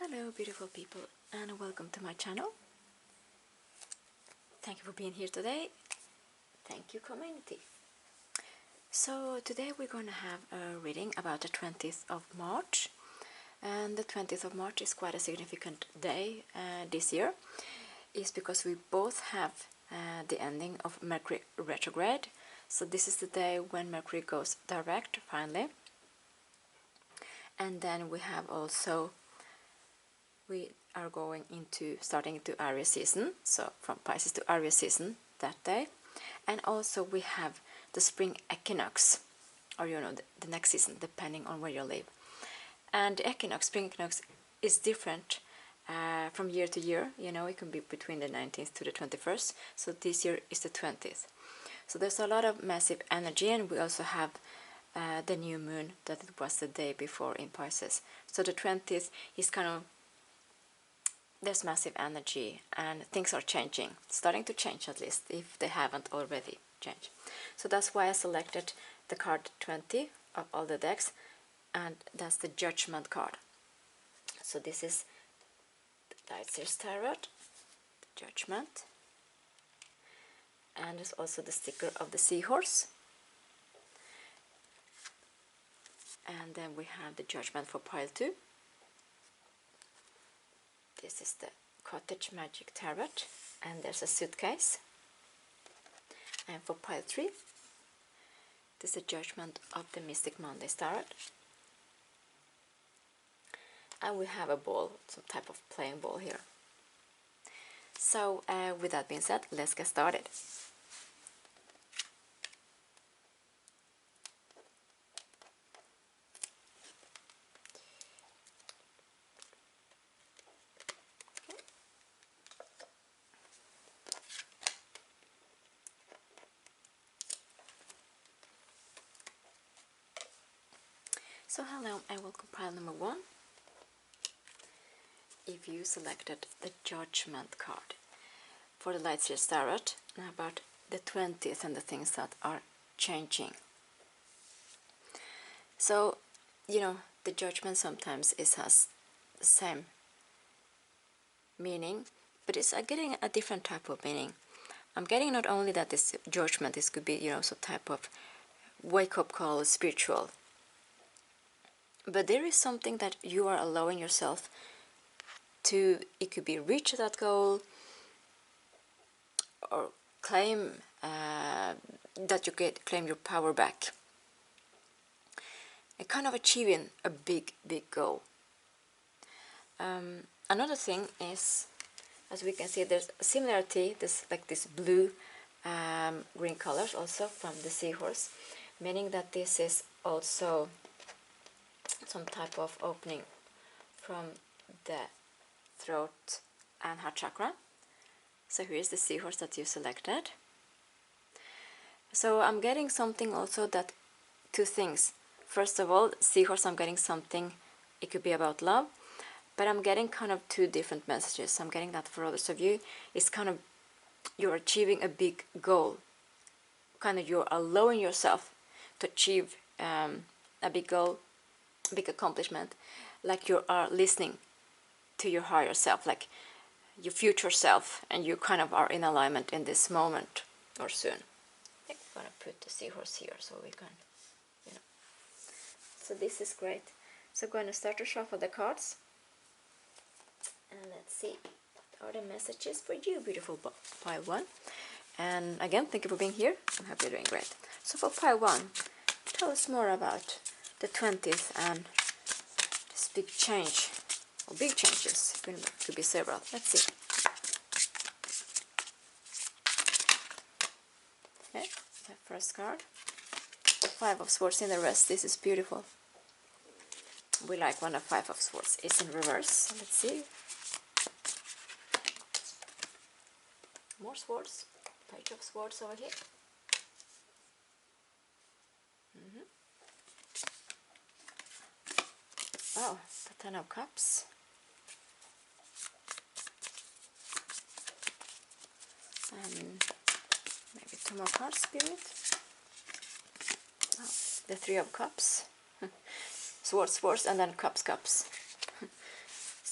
Hello beautiful people, and welcome to my channel. Thank you for being here today. Thank you community. So today we're going to have a reading about the 20th of March, and the 20th of March is quite a significant day this year. It's because we both have the ending of Mercury retrograde. So this is the day when Mercury goes direct finally, and then we have also we are starting into Aries season, so from Pisces to Aries season that day. And also we have the spring equinox, or the next season, depending on where you live. And the spring equinox is different from year to year. It can be between the 19th to the 21st, so this year is the 20th. So there's a lot of massive energy, and we also have the new moon that it was the day before in Pisces. So the 20th is kind of, there's massive energy and things are changing, starting to change at least, if they haven't already changed. So that's why I selected the card 20 of all the decks, and that's the Judgement card. So this is the Lightworker Tarot, the Judgement, and there's also the sticker of the seahorse. And then we have the Judgement for pile 2. This is the Cottage Magic Tarot, and there's a suitcase. And for pile 3, this is the Judgement of the Mystic Monday Tarot. And we have a ball, some type of playing ball here. So with that being said, let's get started. So hello and welcome pile number 1. If you selected the Judgement card for the Lightworker Tarot, now about the 20th and the things that are changing. So, the Judgement sometimes has the same meaning, but it's getting a different type of meaning. I'm getting not only that this Judgement, this could be, some type of wake-up call, spiritual, but there is something that you are allowing yourself to, it could be reach that goal, or claim that you claim your power back, and kind of achieving a big goal. Another thing is, as we can see, there's a similarity, this blue green colors also from the seahorse, meaning that this is also some type of opening from the throat and heart chakra. So here's the seahorse that you selected. So I'm getting something also that, two things. First of all, seahorse, I'm getting something, it could be about love, but I'm getting kind of two different messages. I'm getting that for others of you, it's kind of, you're achieving a big goal. Kind of you're allowing yourself to achieve a big goal, big accomplishment, like you are listening to your higher self, like your future self, and you kind of are in alignment in this moment or soon. I think I'm gonna put the seahorse here so we can, So this is great. So I'm going to start to shuffle the cards, and let's see what are the messages for you, beautiful pile 1. And again, thank you for being here. I'm happy you're doing great. So for pile 1, tell us more about the 20th and this big change, or big changes. Could be several. Let's see. Okay, the first card, the 5 of Swords in the rest. This is beautiful. We like when the 5 of Swords is in reverse. Let's see. More swords. Page of Swords over here. Oh, the 10 of Cups. And maybe 2 more cards, Spirit. Oh, the 3 of Cups. Swords, and then Cups.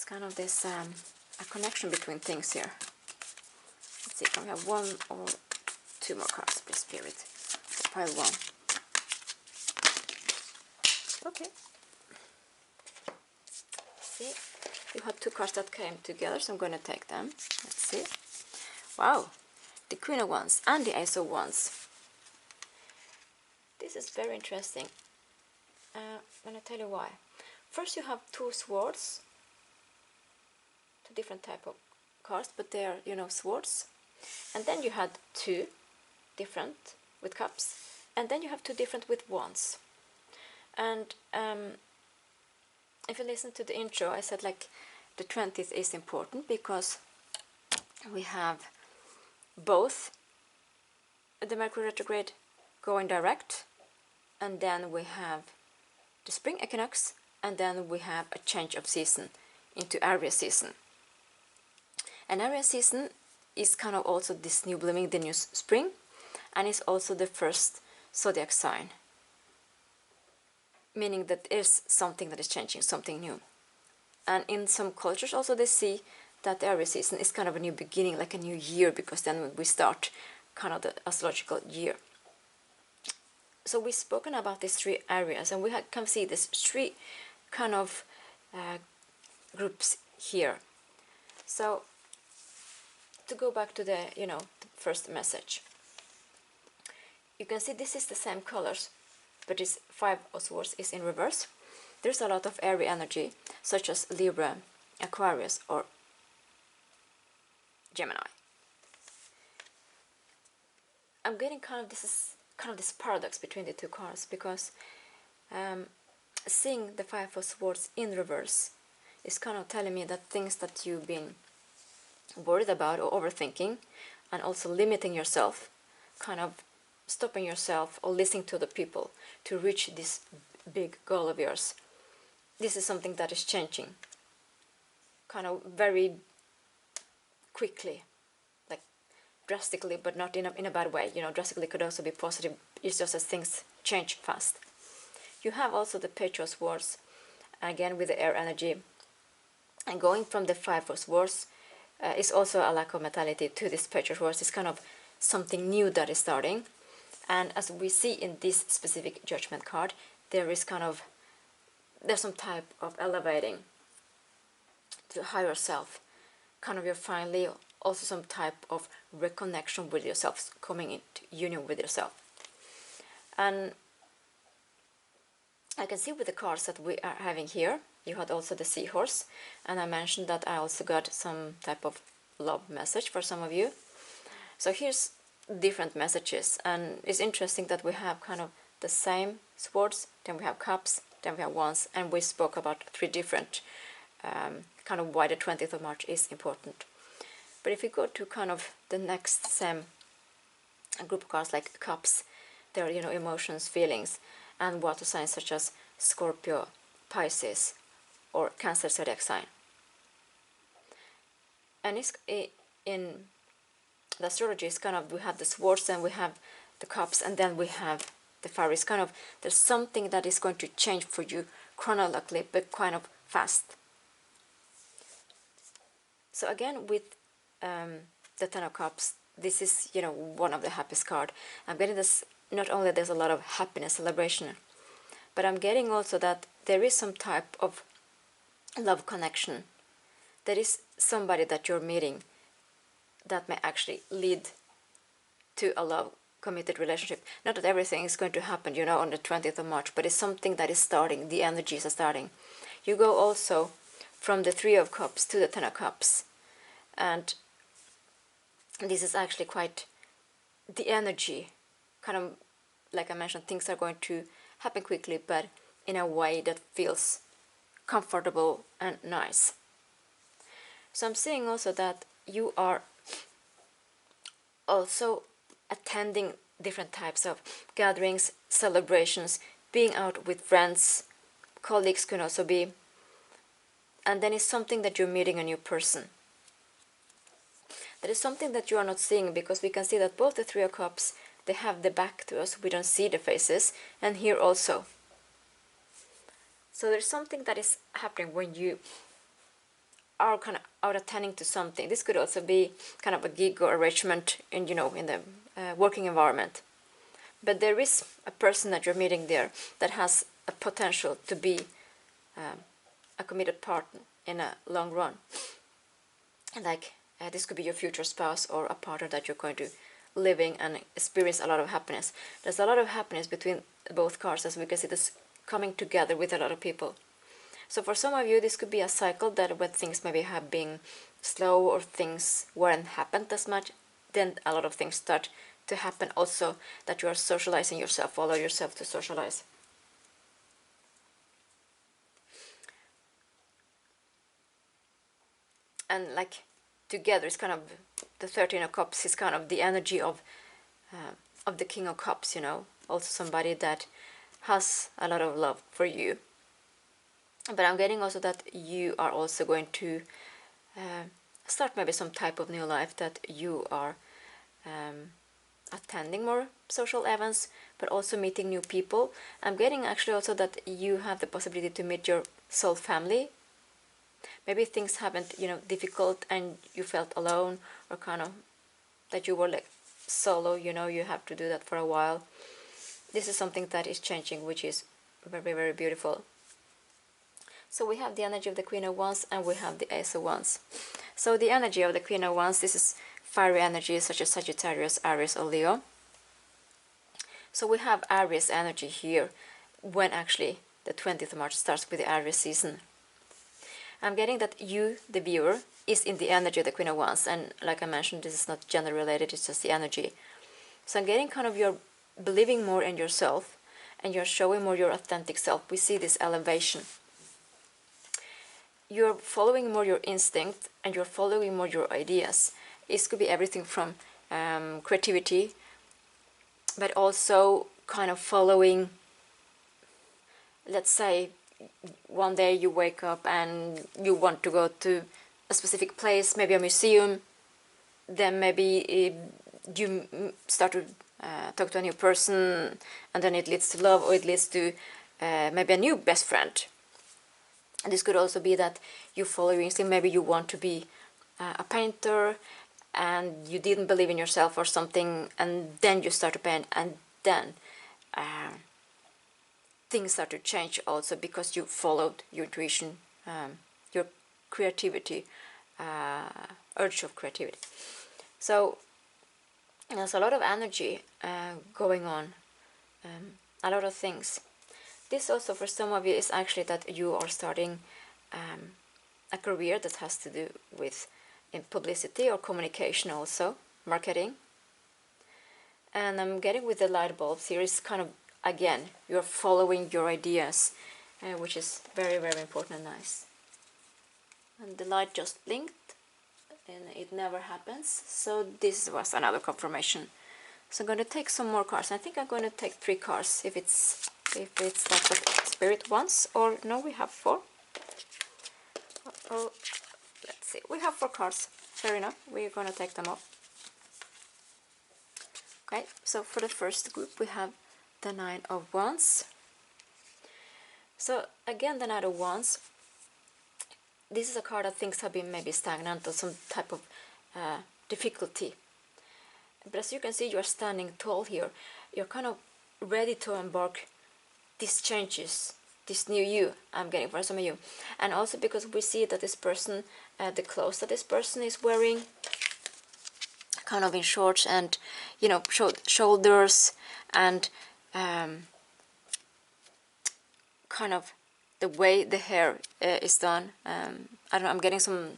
kind of this a connection between things here. Let's see, can we have one or two more cards, please, Spirit? Pile one. Okay. See, you had two cards that came together, so I'm going to take them. Let's see. Wow, the Queen of Wands and the Ace of Wands. This is very interesting. I'm going to tell you why. First, you have two swords, two different type of cards, but they are, you know, swords. And then you had two different with cups, and then you have two different with wands. And if you listen to the intro, I said like the 20th is important because we have both the Mercury retrograde going direct, and then we have the spring equinox, and then we have a change of season into Aries season. And Aries season is kind of also this new blooming, the new spring, and it's also the first zodiac sign, meaning that there's something that is changing, something new. And in some cultures also they see that the Aries season is kind of a new beginning, like a new year, because then we start kind of the astrological year. So we've spoken about these three areas, and we can see these three kind of groups here. So to go back to the, you know, the first message, you can see this is the same colors, but this Five of Swords is in reverse. There's a lot of airy energy, such as Libra, Aquarius, or Gemini. I'm getting kind of this paradox between the two cards, because seeing the Five of Swords in reverse is kind of telling me that things that you've been worried about or overthinking, and also limiting yourself, kind of stopping yourself or listening to the people to reach this big goal of yours. This is something that is changing kind of very quickly, like drastically, but not in a bad way. You know, drastically could also be positive. It's just as things change fast. You have also the Page of Swords, again with the air energy, and going from the Five of Swords is also a lack of mentality to this Page of Swords. It's kind of something new that is starting. And as we see in this specific Judgment card, there's some type of elevating to higher self. Kind of you're finally also some type of reconnection with yourself, coming into union with yourself. And I can see with the cards that we are having here, you had also the Seahorse, and I mentioned that I also got some type of love message for some of you. So here's different messages, and it's interesting that we have kind of the same swords, then we have cups, then we have wands, and we spoke about three different kind of why the 20th of March is important. But if you go to kind of the next same group of cards like cups, there are, you know, emotions, feelings, and water signs such as Scorpio, Pisces, or Cancer zodiac sign. And it's in the astrology is kind of, we have the swords, and we have the cups, and then we have the fire. It's kind of, there's something that is going to change for you chronologically, but kind of fast. So again, with the Ten of Cups, this is, you know, one of the happiest card. I'm getting this, not only there's a lot of happiness, celebration, but I'm getting also that there is some type of love connection. There is somebody that you're meeting that may actually lead to a love committed relationship. Not that everything is going to happen, you know, on the 20th of March, but it's something that is starting, the energies are starting. You go also from the Three of Cups to the Ten of Cups, and this is actually quite the energy, kind of, like I mentioned, things are going to happen quickly, but in a way that feels comfortable and nice. So I'm seeing also that you are also attending different types of gatherings, celebrations, being out with friends, colleagues can also be, and then it's something that you're meeting a new person. That is something that you are not seeing, because we can see that both the Three of Cups, they have the back to us, we don't see the faces, and here also. So there's something that is happening when you are kind of out attending to something. This could also be kind of a gig or arrangement in, you know, in the working environment. But there is a person that you're meeting there that has a potential to be a committed partner in a long run. And like this could be your future spouse or a partner that you're going to living and experience a lot of happiness. There's a lot of happiness between both cards, as we can see this coming together with a lot of people. So for some of you, this could be a cycle that when things maybe have been slow or things weren't happened as much, then a lot of things start to happen. Also that you are socializing yourself, allow yourself to socialize. And like together, it's kind of the 13 of Cups is kind of the energy of the King of Cups, you know, also somebody that has a lot of love for you. But I'm getting also that you are also going to start maybe some type of new life, that you are attending more social events, but also meeting new people. I'm getting actually also that you have the possibility to meet your soul family. Maybe things haven't, you know, difficult and you felt alone, or kind of that you were like solo, you know, you have to do that for a while. This is something that is changing, which is very, very beautiful. So we have the energy of the Queen of Wands and we have the Ace of Wands. So the energy of the Queen of Wands, this is fiery energy such as Sagittarius, Aries or Leo. So we have Aries energy here when actually the 20th of March starts with the Aries season. I'm getting that you, the viewer, is in the energy of the Queen of Wands, and like I mentioned, this is not gender related, it's just the energy. So I'm getting kind of you're believing more in yourself and you're showing more your authentic self. We see this elevation. You're following more your instinct and you're following more your ideas. It could be everything from creativity, but also kind of following, let's say, one day you wake up and you want to go to a specific place, maybe a museum, then maybe you start to talk to a new person, and then it leads to love, or it leads to maybe a new best friend. And this could also be that you follow your instinct. Maybe you want to be a painter and you didn't believe in yourself or something, and then you start to paint, and then things start to change also because you followed your intuition, your creativity, urge of creativity. So there's a lot of energy going on, a lot of things. This also for some of you is actually that you are starting a career that has to do with in publicity or communication, also marketing. And I'm getting with the light bulbs here is kind of, again, you're following your ideas, which is very, very important and nice. And the light just blinked and it never happens, so this was another confirmation. So I'm going to take some more cards. I think I'm going to take 3 cards if it's like what Spirit wants. Or no, we have 4. Oh, let's see, we have 4 cards. Fair enough, we're going to take them off. Okay, so for the first group we have the 9 of Wands. So again, the 9 of Wands, this is a card that things have been maybe stagnant or some type of difficulty. But as you can see, you are standing tall here. You're kind of ready to embark these changes, this new you, I'm getting for some of you. And also because we see that this person, the clothes that this person is wearing, kind of in shorts and, you know, shoulders, and kind of the way the hair is done. I don't know, I'm getting some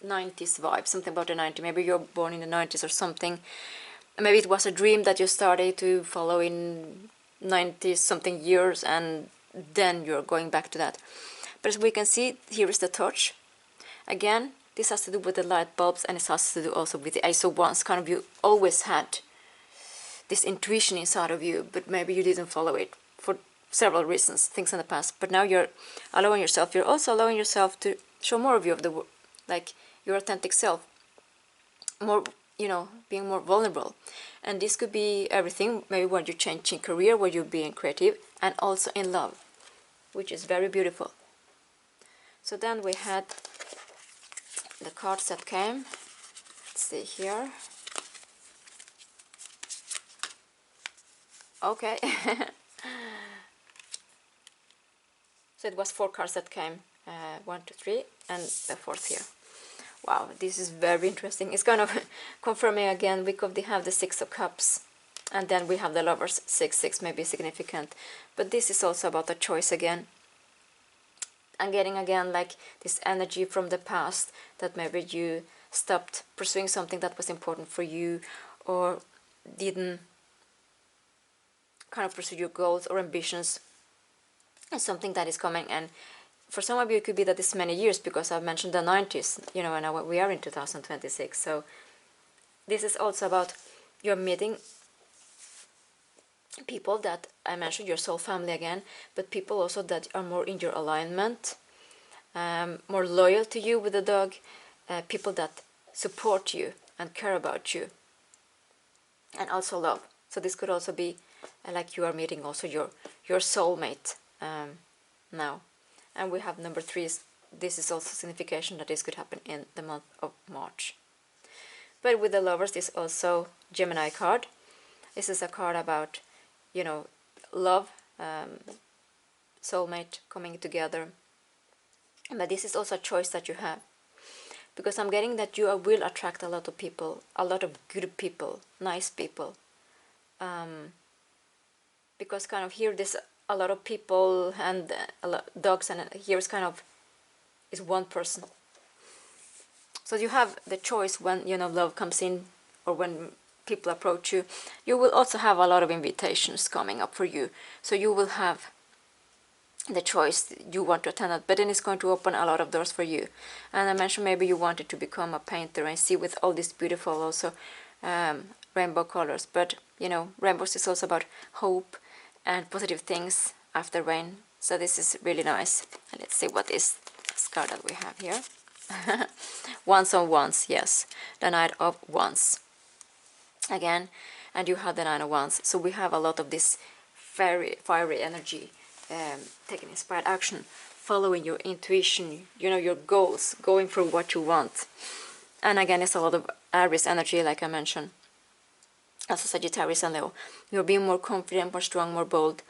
90s vibe, something about the 90s. Maybe you're born in the 90s or something. Maybe it was a dream that you started to follow in 90s something years, and then you're going back to that. But as we can see, here is the touch. Again, this has to do with the light bulbs, and it has to do also with the Ace of Wands. Kind of you always had this intuition inside of you, but maybe you didn't follow it for several reasons, things in the past. But now you're allowing yourself. You're also allowing yourself to show more of you, of the, like, your authentic self. More, you know, being more vulnerable. And this could be everything, maybe when you're changing career, when you're being creative, and also in love, which is very beautiful. So then we had the cards that came. Let's see here. Okay. So it was 4 cards that came. 1, 2, 3, and the 4th here. Wow, this is very interesting. It's kind of confirming again. We could have the 6 of Cups, and then we have the Lovers. 6, 6 may be significant, but this is also about a choice again. I'm getting again like this energy from the past, that maybe you stopped pursuing something that was important for you, or didn't kind of pursue your goals or ambitions, and something that is coming. And for some of you it could be that it's many years, because I've mentioned the 90s, you know, and now we are in 2026. So this is also about you're meeting people that I mentioned, your soul family again, but people also that are more in your alignment, more loyal to you with the dog, people that support you and care about you, and also love. So this could also be like you are meeting also your soulmate now. And we have number 3. This is also signification that this could happen in the month of March. But with the Lovers is also Gemini card. This is a card about, you know, love, soulmate coming together. But this is also a choice that you have, because I'm getting that you will attract a lot of people, a lot of good people, nice people. Because kind of here there's a lot of people and a lot dogs, and here is kind of is one person. So you have the choice when, you know, love comes in, or when people approach you. You will also have a lot of invitations coming up for you. So you will have the choice you want to attend it, but then it's going to open a lot of doors for you. And I mentioned maybe you wanted to become a painter and see with all these beautiful also rainbow colors. But you know, rainbows is also about hope and positive things after rain. So this is really nice. And let's see what is this card that we have here. Wands on Wands, yes, the Knight of Wands again, and you have the 9 of Wands. So we have a lot of this fiery energy, taking inspired action, following your intuition, you know, your goals, going for what you want. And again, it's a lot of Aries energy, like I mentioned, also Sagittarius and Leo. You're being more confident, more strong, more bold.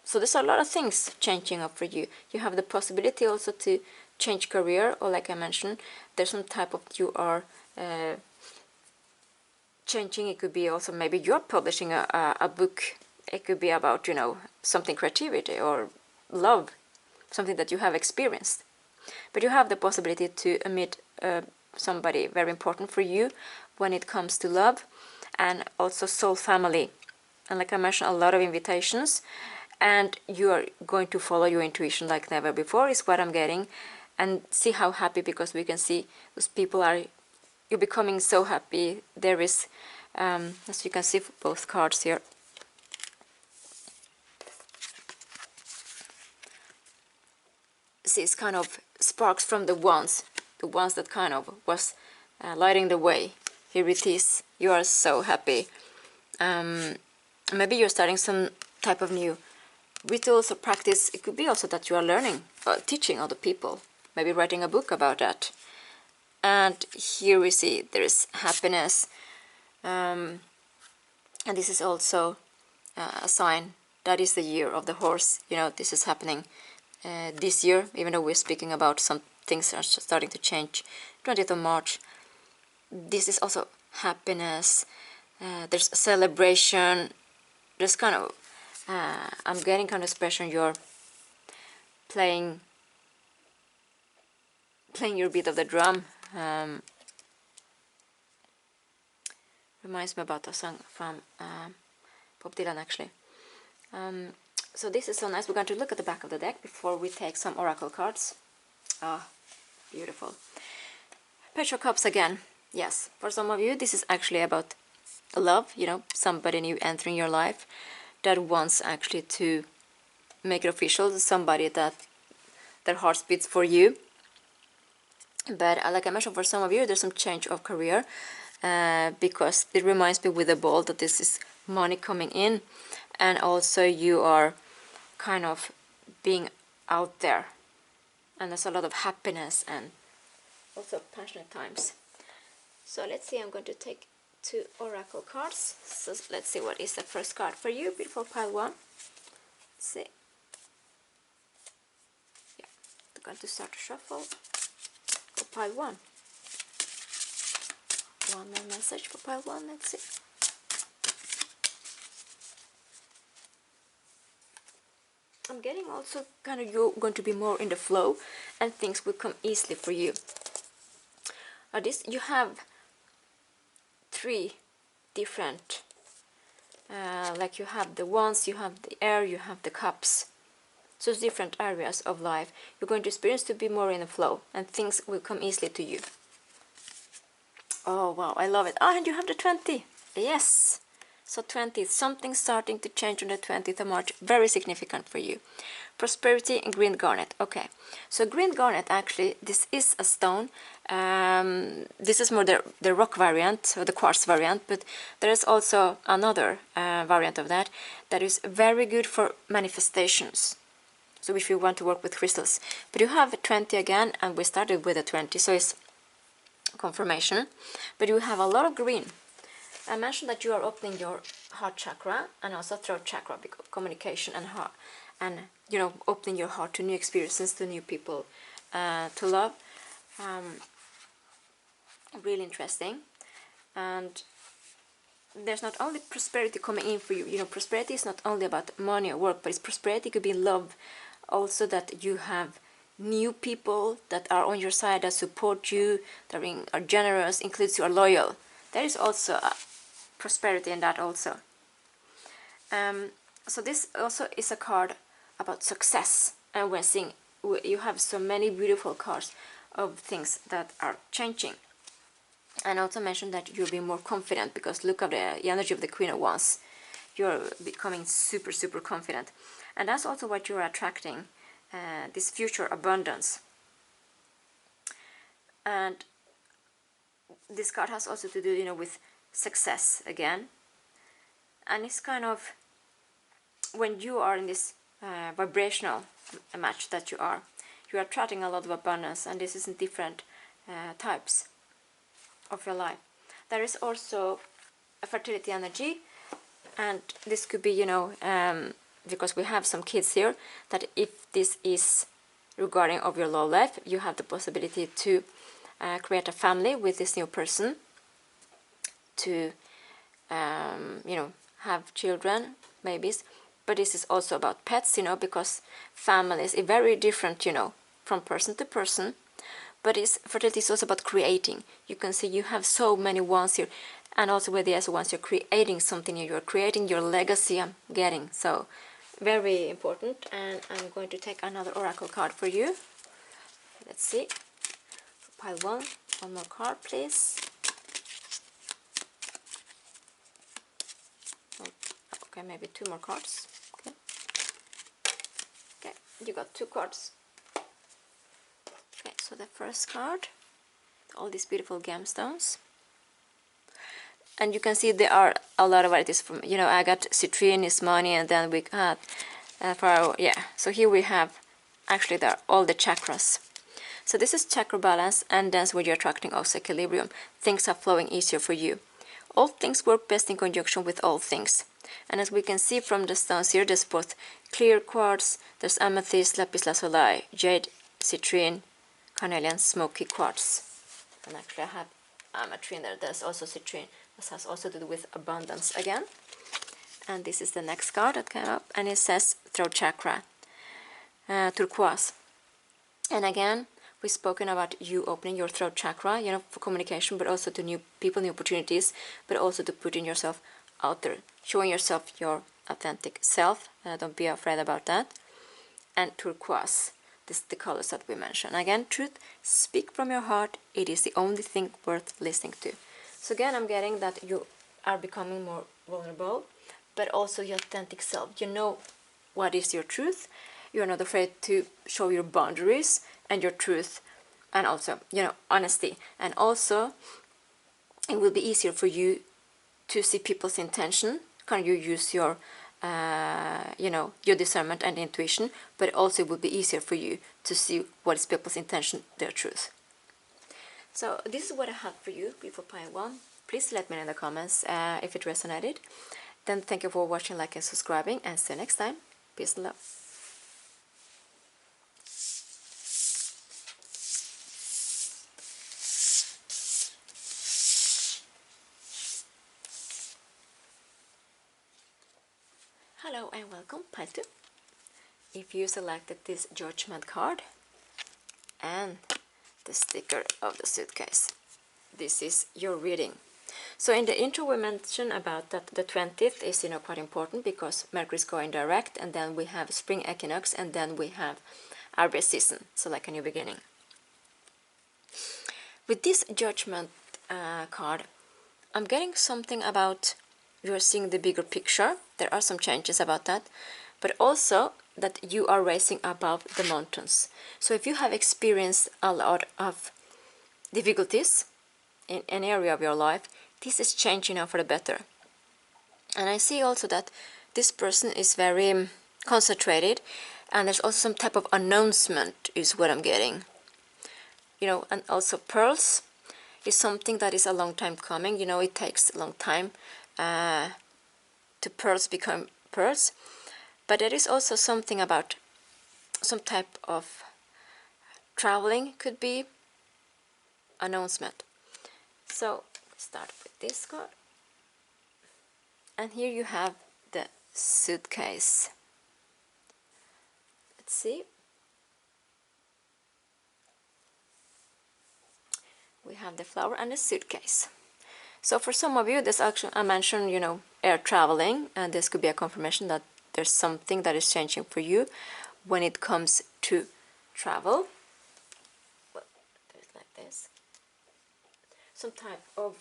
So there's a lot of things changing up for you. You have the possibility also to change career, or like I mentioned, there's some type of you are changing. It could be also maybe you're publishing a book. It could be about, you know, something creativity or love, something that you have experienced. But you have the possibility to meet somebody very important for you when it comes to love, and also soul family. And like I mentioned, a lot of invitations, and you are going to follow your intuition like never before is what I'm getting. And see how happy, because we can see those people are, you're becoming so happy. There is, as you can see for both cards here, see, it's kind of sparks from the ones that kind of was lighting the way. Here it is. You are so happy. Maybe you're starting some type of new rituals or practice. It could be also that you are learning, teaching other people, maybe writing a book about that. And here we see there is happiness, and this is also a sign that is the year of the horse. You know, this is happening this year, even though we're speaking about some things are starting to change. 20th of March. This is also happiness. There's celebration. There's kind of I'm getting kind of expression. You're playing your beat of the drum. Reminds me about a song from Bob Dylan, actually. So this is so nice. We're going to look at the back of the deck before we take some oracle cards. Ah, beautiful. Page of Cups again. Yes, for some of you this is actually about love, you know, somebody new entering your life that wants actually to make it official, somebody that their heart beats for you. But like I mentioned, for some of you there's some change of career, because it reminds me with the ball that this is money coming in, and also you are kind of being out there, and there's a lot of happiness and also passionate times. So let's see, I'm going to take 2 oracle cards. So let's see what is the first card for you, beautiful pile 1. Let's see. Yeah, I'm going to start to shuffle for pile 1. One more message for pile 1, let's see. I'm getting also kind of you're going to be more in the flow and things will come easily for you. You have 3 different, like you have the wands, you have the air, you have the cups. So it's different areas of life. You're going to experience to be more in the flow and things will come easily to you. Oh wow, I love it. Ah, and you have the 20. Yes. So 20, something starting to change on the 20th of March. Very significant for you. Prosperity and green garnet. Okay. So green garnet, actually, this is a stone. This is more the rock variant, or the quartz variant, but there is also another variant of that is very good for manifestations. So if you want to work with crystals. But you have 20 again, and we started with a 20, so it's confirmation. But you have a lot of green. I mentioned that you are opening your heart chakra and also throat chakra, because communication and heart, and you know, opening your heart to new experiences, to new people, to love. Really interesting. And there's not only prosperity coming in for you. You know, prosperity is not only about money or work, but it's prosperity could be love. Also that you have new people that are on your side, that support you, that are generous, includes you are loyal. There is also a prosperity in that also. So this also is a card about success, and we're seeing you have so many beautiful cards of things that are changing. And also mention that you'll be more confident, because look at the energy of the Queen of Wands. You're becoming super, super confident. And that's also what you're attracting, this future abundance. And this card has also to do, you know, with success again. And it's kind of, when you are in this vibrational match that you are attracting a lot of abundance, and this is in different types of your life. There is also a fertility energy, and this could be, you know, because we have some kids here, that if this is regarding of your love life, you have the possibility to create a family with this new person, to you know, have children, babies. But this is also about pets, you know, because families are very different, you know, from person to person. But fertility is also about creating. You can see you have so many wands here, and also with the other ones, you're creating something new. You're creating your legacy. I'm getting so very important. And I'm going to take another oracle card for you. Let's see. Pile 1. One more card, please. Okay, maybe 2 more cards. Okay. Okay, you got 2 cards. Okay, so the first card, all these beautiful gemstones. And you can see there are a lot of varieties from, you know, I got citrine, is money, and then we got, so here we have, actually there are all the chakras. So this is chakra balance, and that's where you're attracting also equilibrium. Things are flowing easier for you. All things work best in conjunction with all things. And as we can see from the stones here, there's both clear quartz, there's amethyst, lapis lazuli, jade, citrine, carnelian, smoky quartz. And actually I have ametrine there. There's also citrine. This has also to do with abundance again. And this is the next card that came up, and it says throat chakra, turquoise. And again, we've spoken about you opening your throat chakra, you know, for communication, but also to new people, new opportunities, but also to putting yourself out there, showing yourself your authentic self. Don't be afraid about that. And turquoise, this is the colors that we mentioned. Again, truth, speak from your heart. It is the only thing worth listening to. So again, I'm getting that you are becoming more vulnerable, but also your authentic self. You know what is your truth. You're not afraid to show your boundaries and your truth, and also, you know, honesty. And also, it will be easier for you to see people's intention. Can you use your, you know, your discernment and intuition, but also it will be easier for you to see what is people's intention, their truth. So this is what I have for you before pile 1. Please let me know in the comments if it resonated. Then thank you for watching, like and subscribing, and see you next time. Peace and love. Hello and welcome, pile 2. If you selected this Judgement card and the sticker of the suitcase, this is your reading. So in the intro we mentioned about that the 20th is quite important because Mercury is going direct, and then we have spring equinox, and then we have Aries season, so like a new beginning. With this Judgment card, I'm getting something about you're seeing the bigger picture. There are some changes about that, but also that you are rising above the mountains. So if you have experienced a lot of difficulties in an area of your life, this is changing now for the better. And I see also that this person is very concentrated, and there's also some type of announcement is what I'm getting. And also pearls is something that is a long time coming. It takes a long time to pearls become pearls. But there is also something about some type of traveling, could be announcement. So start with this card, and here you have the suitcase. Let's see. We have the flower and the suitcase. So for some of you, this actually, I mentioned, air traveling, and this could be a confirmation that there's something that is changing for you when it comes to travel. Well, there's like this. Some type of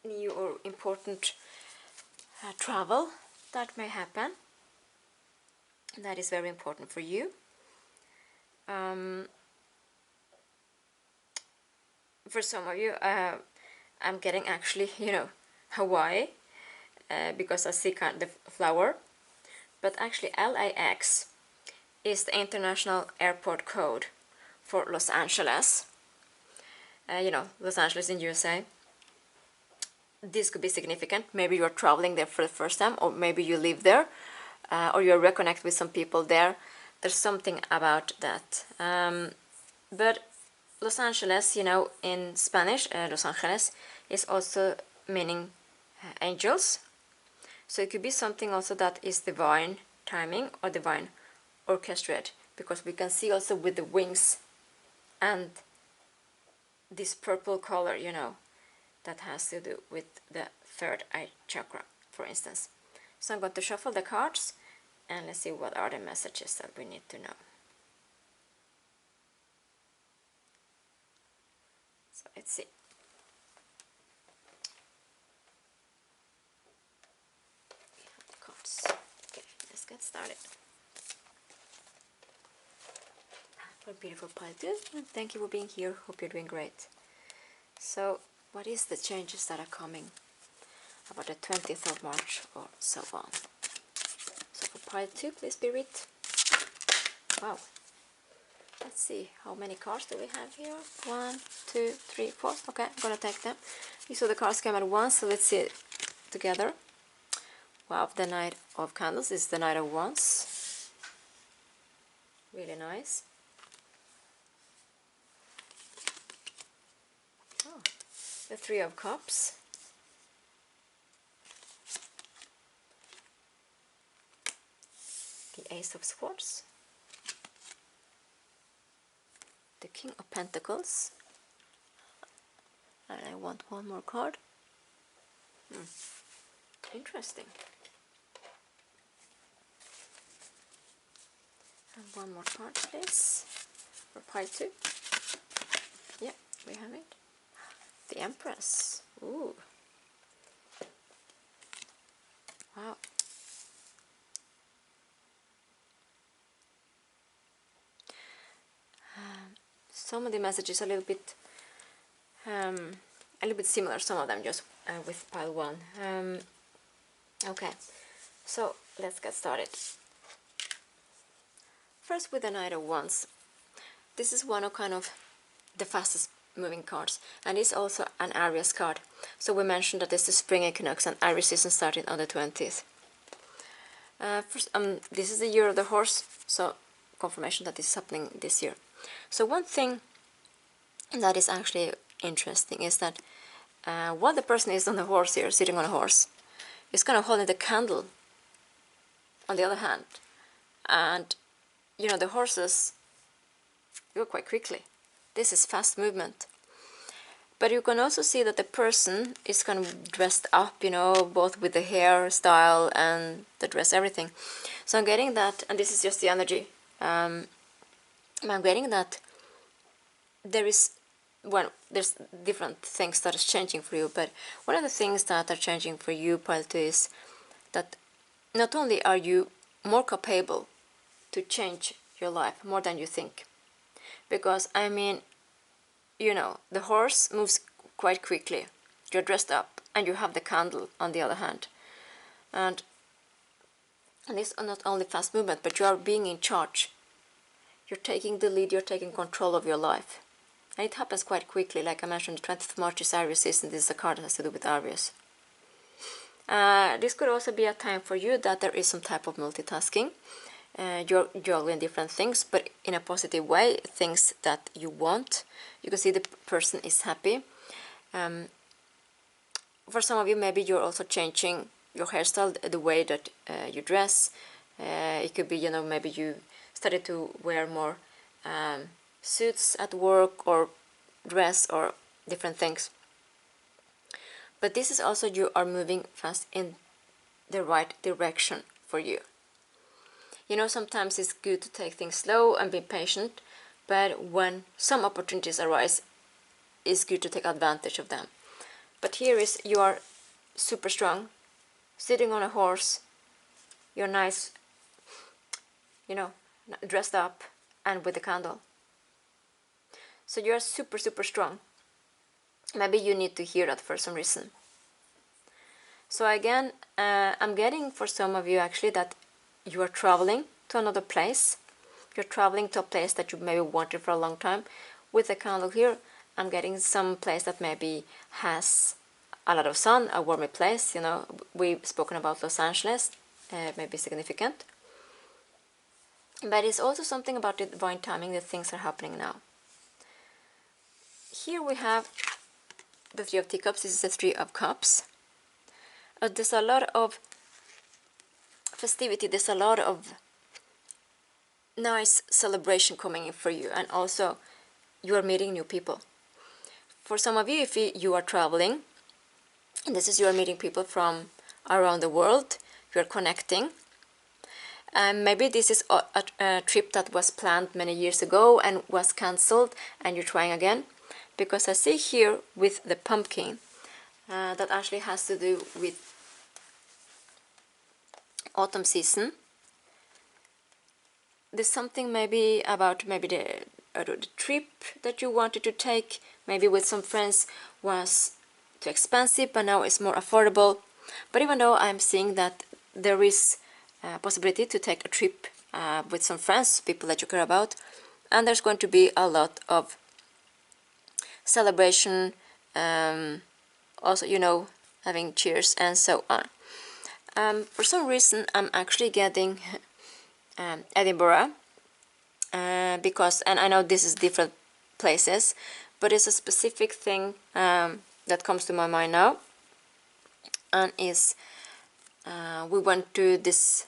new or important travel that may happen. That is very important for you. For some of you, I'm getting actually, Hawaii, because I see kind of the flower. But actually LAX is the international airport code for Los Angeles. Los Angeles in USA. This could be significant. Maybe you're traveling there for the first time, or maybe you live there, or you're reconnected with some people there. There's something about that. But Los Angeles, in Spanish, Los Angeles is also meaning angels. So it could be something also that is divine timing or divine orchestrated, because we can see also with the wings and this purple color, that has to do with the third eye chakra, for instance. So I'm going to shuffle the cards, and let's see what are the messages that we need to know. So let's see. Okay, let's get started. For beautiful pile 2, and thank you for being here. Hope you're doing great. So, what is the changes that are coming about the 20th of March or so on? So for pile 2, please Spirit. Wow. Let's see, how many cards do we have here? 1, 2, 3, 4. Okay, I'm gonna take them. You saw the cards came at once, so let's see it together. Wow, the Knight of Candles is the Knight of Wands. Really nice. Oh, the Three of Cups. The Ace of Swords. The King of Pentacles. And I want one more card. Interesting. And one more card, please, for pile 2. Yeah, we have it. The Empress. Ooh. Wow. Some of the messages are a little bit similar. Some of them just with pile 1. Okay, so let's get started. First with the Knight of Wands. This is one of kind of the fastest moving cards, and it's also an Aries card. So we mentioned that it's the spring equinox and Aries season started on the 20th. First, this is the year of the horse, so confirmation that this is happening this year. So one thing that is actually interesting is that while the person is on the horse here, sitting on a horse, is kind of holding the candle on the other hand, and you know, the horses go quite quickly. This is fast movement. But you can also see that the person is kind of dressed up, you know, both with the hairstyle and the dress, everything. So I'm getting that, and this is just the energy. I'm getting that there is, well, there's different things that is changing for you, but one of the things that are changing for you, Pile 2, is that not only are you more capable to change your life more than you think, because I mean, you know, the horse moves quite quickly, you're dressed up, and you have the candle on the other hand, and it's not only fast movement, but you are being in charge. You're taking the lead, you're taking control of your life, and it happens quite quickly. Like I mentioned, the 20th of March is Aries season. This is a card that has to do with Aries. This could also be a time for you that there is some type of multitasking. You're juggling different things, but in a positive way, things that you want. You can see the person is happy. For some of you, maybe you're also changing your hairstyle, the way that you dress. It could be, you know, maybe you started to wear more suits at work or dress or different things. But this is also, you are moving fast in the right direction for you. You know, sometimes it's good to take things slow and be patient, but when some opportunities arise, it's good to take advantage of them. But here is, you are super strong, sitting on a horse, you're nice, you know, dressed up and with a candle. So you're super, super strong. Maybe you need to hear that for some reason. So again, I'm getting for some of you actually that you are traveling to another place. You're traveling to a place that you maybe wanted for a long time. With the candle here, I'm getting some place that maybe has a lot of sun, a warmer place. You know, we've spoken about Los Angeles, maybe significant. But it's also something about the divine timing, that things are happening now. Here we have the Three of Teacups. This is the Three of Cups. There's a lot of festivity, there's a lot of nice celebration coming in for you, and also you are meeting new people. For some of you, if you are traveling, and this is, you are meeting people from around the world, you are connecting. Maybe this is a trip that was planned many years ago and was cancelled, and you're trying again. Because I see here with the pumpkin, that actually has to do with autumn season. There's something maybe about maybe the trip that you wanted to take, maybe with some friends, was too expensive, but now it's more affordable. But even though I'm seeing that there is a possibility to take a trip with some friends, people that you care about, and there's going to be a lot of celebration, also, you know, having cheers and so on. For some reason, I'm actually getting Edinburgh, because, and I know this is different places, but it's a specific thing that comes to my mind now, and is we went to this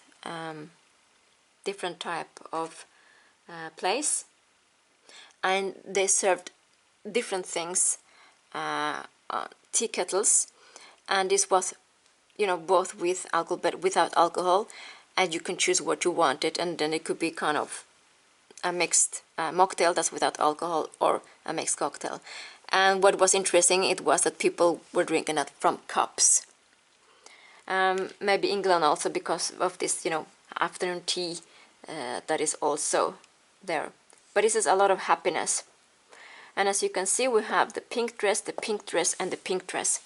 different type of place, and they served different things, tea kettles, and this was, you know, both with alcohol but without alcohol, and you can choose what you wanted, and then it could be kind of a mixed mocktail that's without alcohol, or a mixed cocktail. And what was interesting, it was that people were drinking that from cups. Maybe England also, because of this, you know, afternoon tea that is also there. But this is a lot of happiness. And as you can see, we have the pink dress, the pink dress, and the pink dress.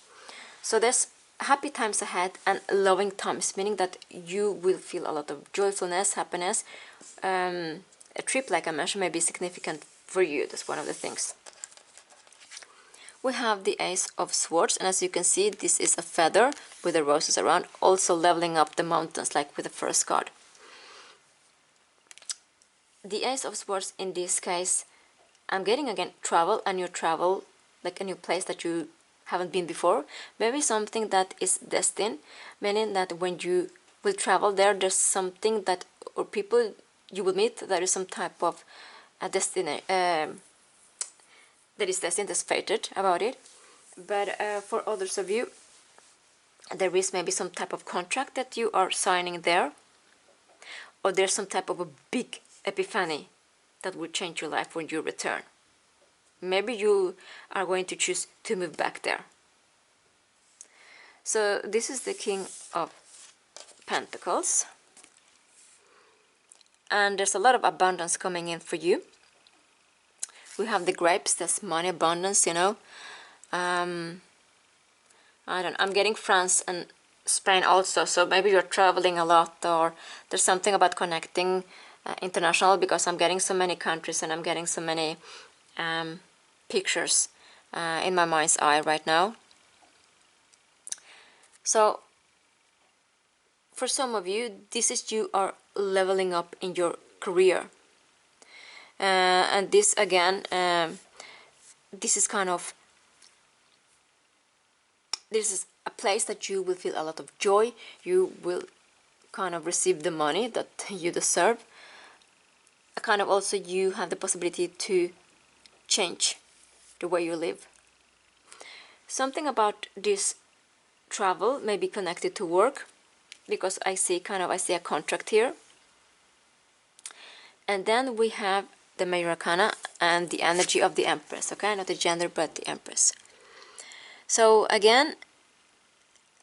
So there's happy times ahead and loving times, meaning that you will feel a lot of joyfulness, happiness. A trip, like I mentioned, may be significant for you. That's one of the things. we have the Ace of Swords, and as you can see, this is a feather with the roses around, also leveling up the mountains like with the first card. The Ace of Swords in this case, I'm getting again travel, like a new place that you haven't been before. Maybe something that is destined, meaning that when you will travel there, there's something that, or people you will meet, there is some type of a destiny that is destined, that's fated about it. But for others of you, there is maybe some type of contract that you are signing there, or there's some type of a big epiphany that will change your life when you return. Maybe you are going to choose to move back there. So this is the King of Pentacles, and there's a lot of abundance coming in for you. We have the grapes, that's money abundance, you know. I'm getting France and Spain also, so maybe you're traveling a lot, or there's something about connecting international, because I'm getting so many countries and I'm getting so many pictures in my mind's eye right now. So for some of you, this is you are leveling up in your career, and this again, this is kind of, this is a place that you will feel a lot of joy. You will kind of receive the money that you deserve. Kind of also you have the possibility to change the way you live. Something about this travel may be connected to work, because I see a contract here. And then we have the Major Arcana and the energy of the Empress, okay, not the gender but the Empress. So again,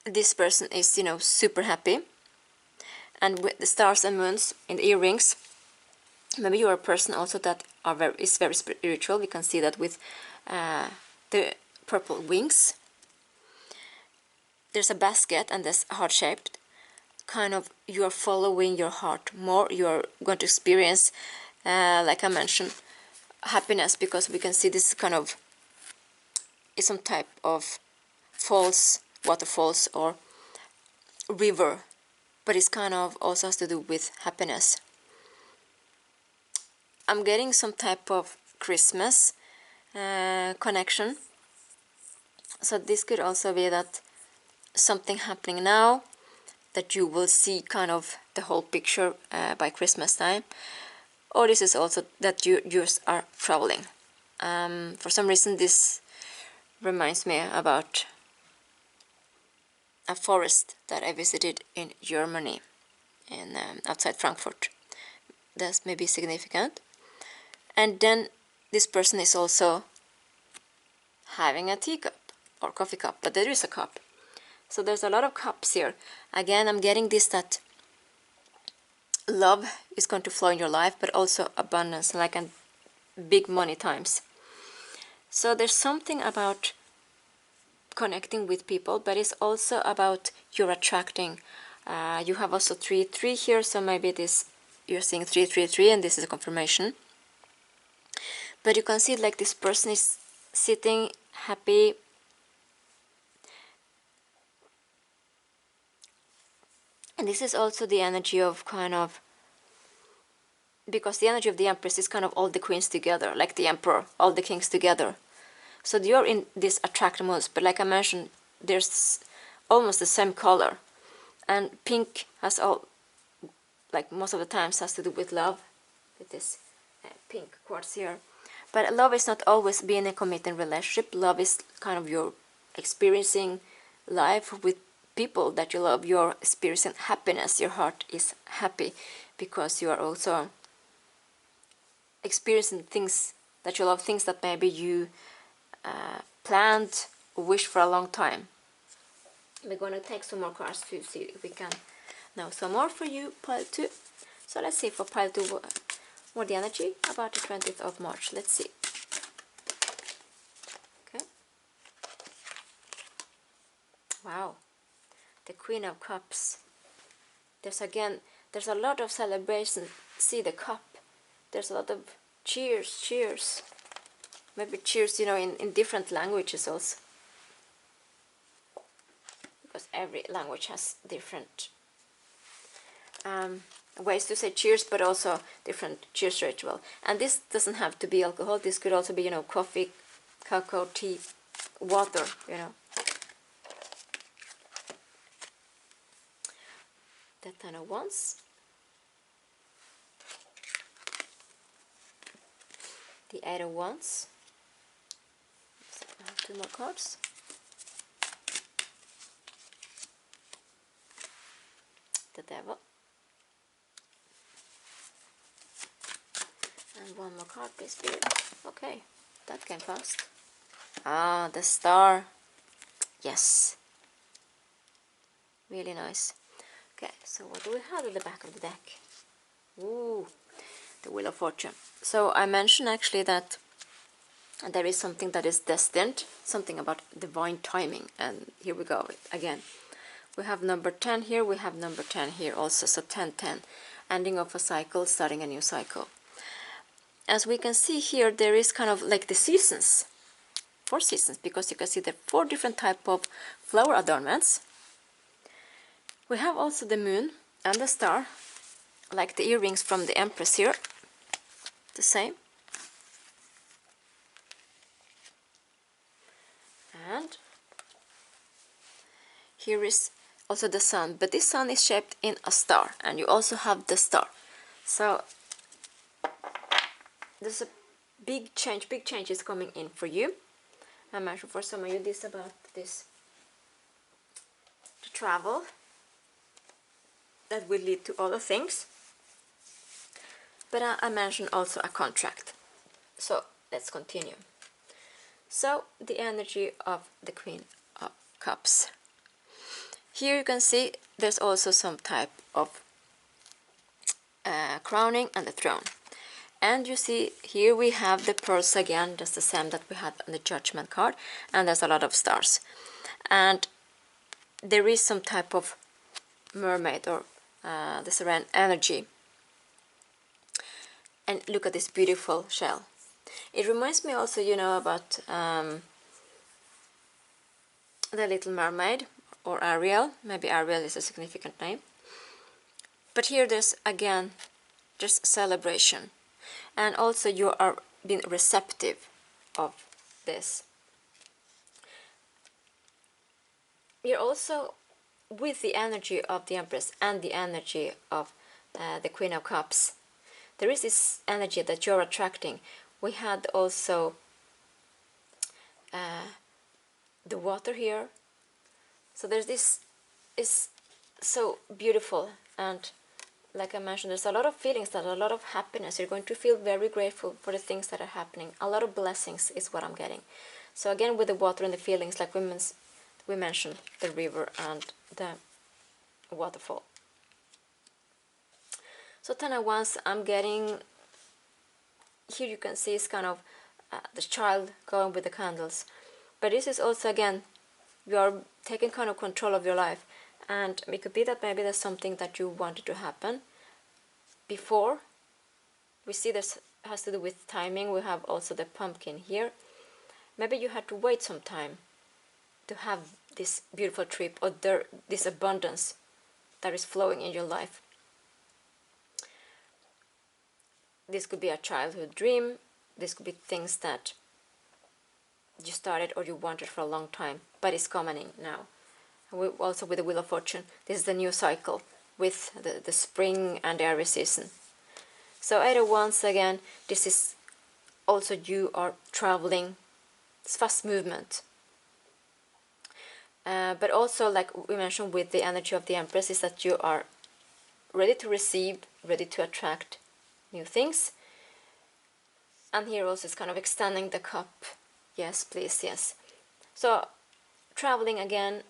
this person is, you know, super happy, and with the stars and moons in the earrings, maybe you are a person also that is very spiritual. We can see that with the purple wings. There's a basket and this heart-shaped, kind of you are following your heart more. You're going to experience, like I mentioned, happiness, because we can see this kind of is some type of falls, waterfalls or river, but it's kind of also has to do with happiness. I'm getting some type of Christmas connection, so this could also be that something happening now that you will see kind of the whole picture by Christmas time, or this is also that you just are traveling. For some reason this reminds me about a forest that I visited in Germany, in outside Frankfurt. That's maybe significant. And then this person is also having a teacup or coffee cup, but there is a cup. So there's a lot of cups here. Again, I'm getting this, that love is going to flow in your life, but also abundance, like in big money times. So there's something about connecting with people, but it's also about you're attracting. You have also 3-3 here, so maybe this you're seeing 3-3-3, and this is a confirmation. But you can see like this person is sitting happy. And this is also the energy of kind of, because the energy of the Empress is kind of all the queens together, like the Emperor, all the kings together. So you're in this attract mood, but like I mentioned, there's almost the same color. And pink has all, like most of the times, has to do with love, with this pink quartz here. But love is not always being a committed relationship. Love is kind of your experiencing life with people that you love. You're experiencing happiness. Your heart is happy because you are also experiencing things that you love, things that maybe you planned or wished for a long time. We're going to take some more cards to see if we can know some more for you, pile 2. So let's see for pile 2 what the energy about the 20th of March. Let's see. Okay. Wow. The Queen of Cups. There's a lot of celebration. See the cup. There's a lot of cheers, cheers. maybe cheers, you know, in different languages also. Because every language has different ways to say cheers, but also different cheers ritual. And this doesn't have to be alcohol. This could also be, you know, coffee, cocoa, tea, water, you know. The Ten of Wands. The Eight of Wands. So I have 2 more cards. The Devil. And 1 more card, please, Spirit. Okay, that came fast. Ah, the Star. Yes. Really nice. Okay, so what do we have at the back of the deck? Ooh, the Wheel of Fortune. So I mentioned actually that there is something that is destined, something about divine timing. And here we go again. We have number 10 here, we have number 10 here also. So 10, 10. Ending of a cycle, starting a new cycle. As we can see here, there is kind of like the seasons. 4 seasons, because you can see the 4 different type of flower adornments. We have also the moon and the star, like the earrings from the Empress here. The same. And here is also the sun, but this sun is shaped in a star, and you also have the star. So there's a big change is coming in for you. I'm not sure for some of you this about this to travel that will lead to other things. But I mentioned also a contract. So let's continue. So the energy of the Queen of Cups. Here you can see there's also some type of crowning and the throne. And you see here we have the pearls again, just the same that we had on the Judgement card, and there's a lot of stars. And there is some type of mermaid or the serene energy. And look at this beautiful shell. It reminds me also, you know, about the Little Mermaid or Ariel. Maybe Ariel is a significant name. But here there's again just celebration. And also you are being receptive of this. You're also with the energy of the Empress and the energy of the Queen of Cups. There is this energy that you're attracting. We had also the water here. So there's this is so beautiful, and like I mentioned, there's a lot of feelings, a lot of happiness. You're going to feel very grateful for the things that are happening. A lot of blessings is what I'm getting. So again, with the water and the feelings, like we mentioned, the river and the waterfall. So 10 of Wands, I'm getting, here you can see it's kind of the child going with the candles. But this is also, again, you are taking kind of control of your life. And it could be that maybe there's something that you wanted to happen before. We see this has to do with timing. We have also the pumpkin here. Maybe you had to wait some time to have this beautiful trip, or this abundance that is flowing in your life. This could be a childhood dream. This could be things that you started or you wanted for a long time, but it's coming in now. Also with the Wheel of Fortune, this is the new cycle with the spring and the Aries season. So 8 of Wands again, this is also you are traveling, it's fast movement. But also, like we mentioned with the energy of the Empress, is that you are ready to receive, ready to attract new things. And here also is kind of extending the cup. Yes, please, yes. So traveling again,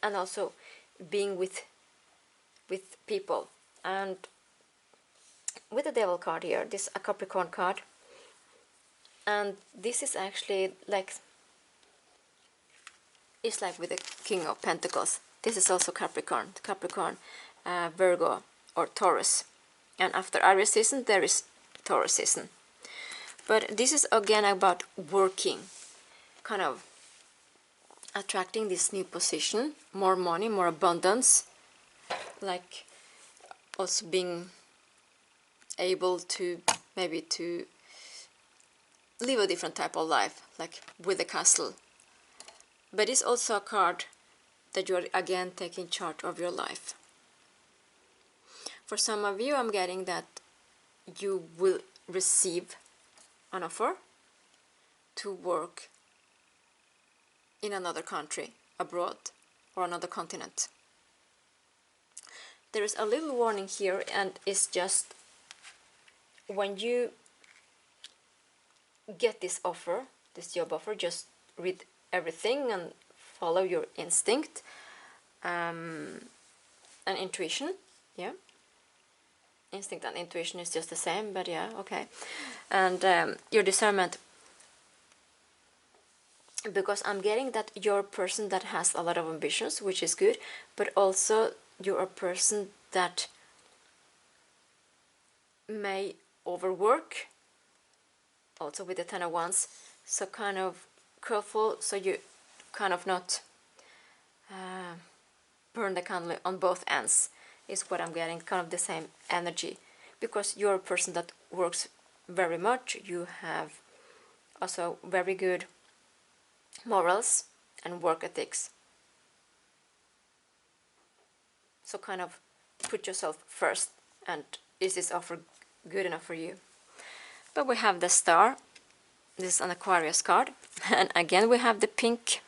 and also being with people. And with the Devil card here, this is a Capricorn card, and this is actually like, it's like with the King of Pentacles. This is also Capricorn, Virgo or Taurus, and after Aries season there is Taurus season. But this is again about working, kind of attracting this new position, more money, more abundance, like also being able to maybe to live a different type of life, like with a castle. But it's also a card that you are again taking charge of your life. For some of you, I'm getting that you will receive an offer to work in another country, abroad, or another continent. There is a little warning here, and it's just when you get this offer, this job offer, just read everything and follow your instinct and intuition. Yeah, instinct and intuition is just the same, but yeah, okay. And your discernment, because I'm getting that you're a person that has a lot of ambitions, which is good, but also you're a person that may overwork, also with the Ten of Wands, so kind of careful so you kind of not burn the candle on both ends, is what I'm getting, kind of the same energy, because you're a person that works very much, you have also very good morals and work ethics. So kind of put yourself first, and is this offer good enough for you? But we have the Star. This is an Aquarius card. And again we have the pink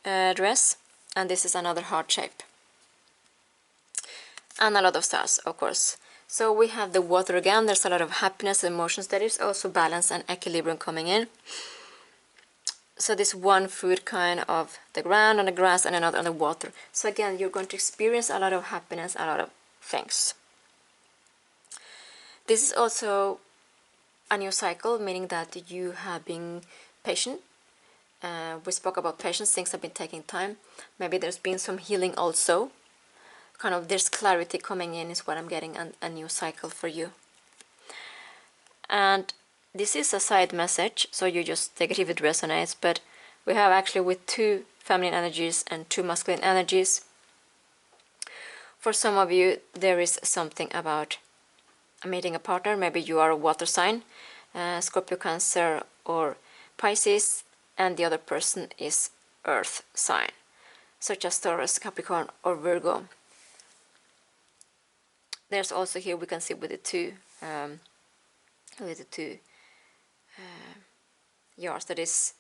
dress. And this is another heart shape. And a lot of stars, of course. So we have the water again. There's a lot of happiness, emotions. There is also balance and equilibrium coming in. So this one foot kind of the ground and the grass, and another on the water. So again, you're going to experience a lot of happiness, a lot of things. This is also a new cycle, meaning that you have been patient. We spoke about patience, things have been taking time. Maybe there's been some healing also. Kind of there's clarity coming in is what I'm getting, a new cycle for you. And this is a side message, so you just take it if it resonates, but we have actually with 2 feminine energies and 2 masculine energies. For some of you, there is something about meeting a partner. Maybe you are a water sign, Scorpio, Cancer, or Pisces, and the other person is earth sign, such as Taurus, Capricorn, or Virgo. There's also here we can see with the two yours, that is,